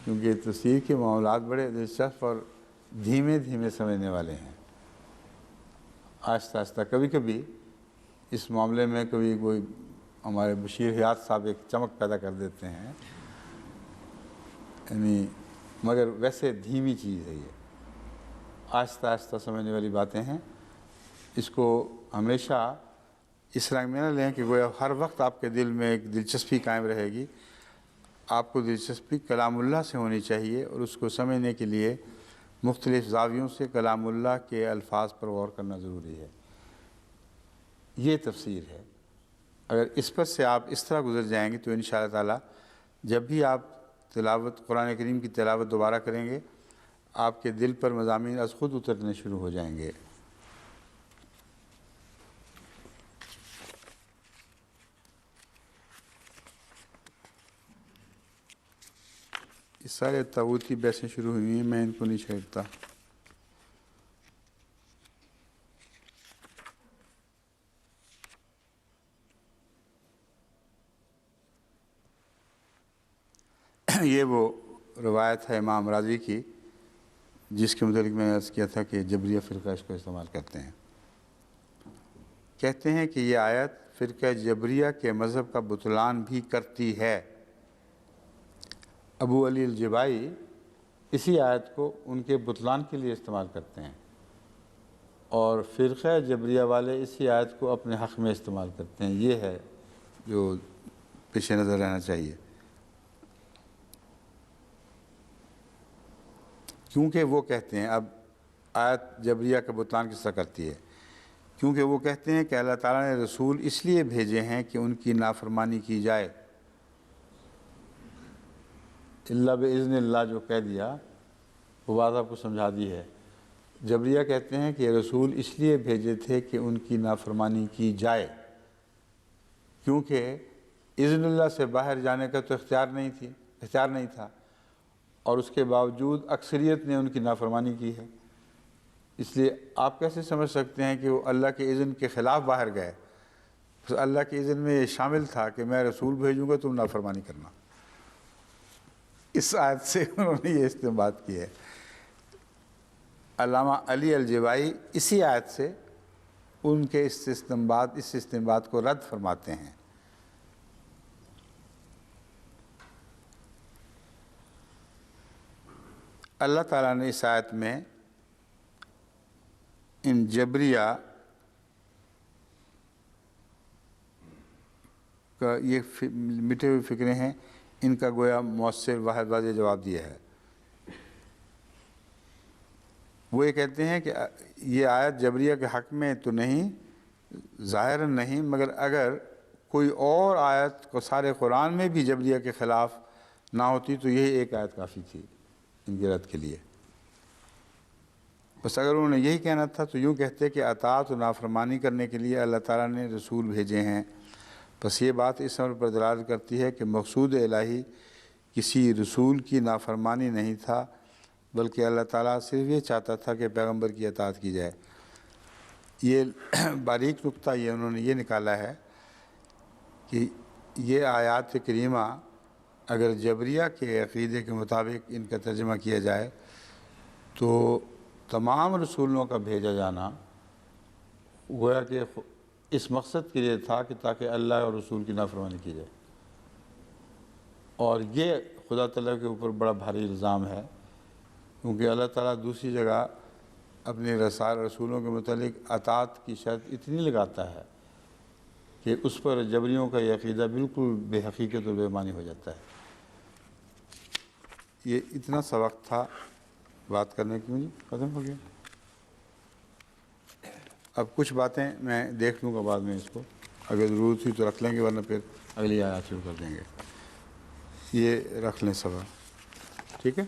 S1: کیونکہ تفسیر کے معاملات بڑے دلچسپ اور دھیمے دھیمے سمجھنے والے ہیں، آہستہ آہستہ۔ کبھی کبھی اس معاملے میں کبھی کوئی ہمارے بشیر حیات صاحب ایک چمک پیدا کر دیتے ہیں، یعنی مگر ویسے دھیمی چیز ہے، یہ آہستہ آہستہ سمجھنے والی باتیں ہیں۔ اس کو ہمیشہ اس رنگ میں نہ لیں کہ گویا ہر وقت آپ کے دل میں ایک دلچسپی قائم رہے گی۔ آپ کو دلچسپی کلام اللہ سے ہونی چاہیے، اور اس کو سمجھنے کے لیے مختلف زاویوں سے کلام اللہ کے الفاظ پر غور کرنا ضروری ہے۔ یہ تفسیر ہے۔ اگر اس پر سے آپ اس طرح گزر جائیں گے تو انشاءاللہ تعالی جب بھی آپ قرآن کریم کی تلاوت دوبارہ کریں گے آپ کے دل پر مضامین از خود اترنے شروع ہو جائیں گے۔ یہ سارے طاغوتی بحثیں شروع ہوئی ہیں، میں ان کو نہیں چھیڑتا۔ یہ وہ روایت ہے امام راضی کی جس کے متعلق میں نے عرض کیا تھا کہ جبریہ فرقہ اس کو استعمال کرتے ہیں۔ کہتے ہیں کہ یہ آیت فرقہ جبریہ کے مذہب کا بطلان بھی کرتی ہے۔ ابو علی الجبائی اسی آیت کو ان کے بطلان کے لیے استعمال کرتے ہیں، اور فرقہ جبریہ والے اسی آیت کو اپنے حق میں استعمال کرتے ہیں۔ یہ ہے جو پیش نظر رہنا چاہیے، کیونکہ وہ کہتے ہیں اب آیت جبریہ کا بطلان کس طرح کرتی ہے کیونکہ وہ کہتے ہیں کہ اللہ تعالیٰ نے رسول اس لیے بھیجے ہیں کہ ان کی نافرمانی کی جائے۔ اللہ بِإِذْنِ اللہ جو کہہ دیا وہ بات آپ کو سمجھا دی ہے۔ جبریہ کہتے ہیں کہ رسول اس لیے بھیجے تھے کہ ان کی نافرمانی کی جائے، کیونکہ اذن اللہ سے باہر جانے کا تو اختیار نہیں تھا، اور اس کے باوجود اکثریت نے ان کی نافرمانی کی ہے۔ اس لیے آپ کیسے سمجھ سکتے ہیں کہ وہ اللہ کے اذن کے خلاف باہر گئے؟ بس اللہ کے اذن میں یہ شامل تھا کہ میں رسول بھیجوں گا تم نافرمانی کرنا۔ اس آیت سے انہوں نے یہ استنباط کی ہے۔ علامہ علی الجوائی اسی آیت سے ان کے اس استنباط کو رد فرماتے ہیں۔ اللہ تعالیٰ نے اس آیت میں ان جبریہ کا یہ مٹے ہوئے فکرے ہیں، ان کا گویا مؤثر واضح جواب دیا ہے۔ وہ یہ کہتے ہیں کہ یہ آیت جبریہ کے حق میں تو نہیں، ظاہراً نہیں، مگر اگر کوئی اور آیت کو سارے قرآن میں بھی جبریہ کے خلاف نہ ہوتی تو یہی ایک آیت کافی تھی ان کی رد کے لیے۔ بس اگر انہوں نے یہی کہنا تھا تو یوں کہتے کہ اطاعت و نافرمانی کرنے کے لیے اللہ تعالیٰ نے رسول بھیجے ہیں۔ بس یہ بات اس امر پر دلالت کرتی ہے کہ مقصود الہی کسی رسول کی نافرمانی نہیں تھا، بلکہ اللہ تعالیٰ صرف یہ چاہتا تھا کہ پیغمبر کی اطاعت کی جائے۔ یہ باریک نکتہ یہ انہوں نے یہ نکالا ہے کہ یہ آیات کریمہ اگر جبریہ کے عقیدے کے مطابق ان کا ترجمہ کیا جائے تو تمام رسولوں کا بھیجا جانا گویا کہ اس مقصد کے لیے تھا کہ تاکہ اللہ اور رسول کی نافرمانی کی جائے، اور یہ خدا تعالیٰ کے اوپر بڑا بھاری الزام ہے، کیونکہ اللہ تعالیٰ دوسری جگہ اپنے رسولوں کے متعلق اطاعت کی شرط اتنی لگاتا ہے کہ اس پر جبریوں کا یہ عقیدہ بالکل بے حقیقت اور بے معنی ہو جاتا ہے۔ یہ اتنا سا وقت تھا بات کرنے کی، ختم ہو گیا۔ اب کچھ باتیں میں دیکھ لوں گا بعد میں، اس کو اگر ضرورت ہوئی تو رکھ لیں گے، ورنہ پھر اگلی آیات شروع کر دیں گے۔ یہ رکھ لیں سوال، ٹھیک ہے؟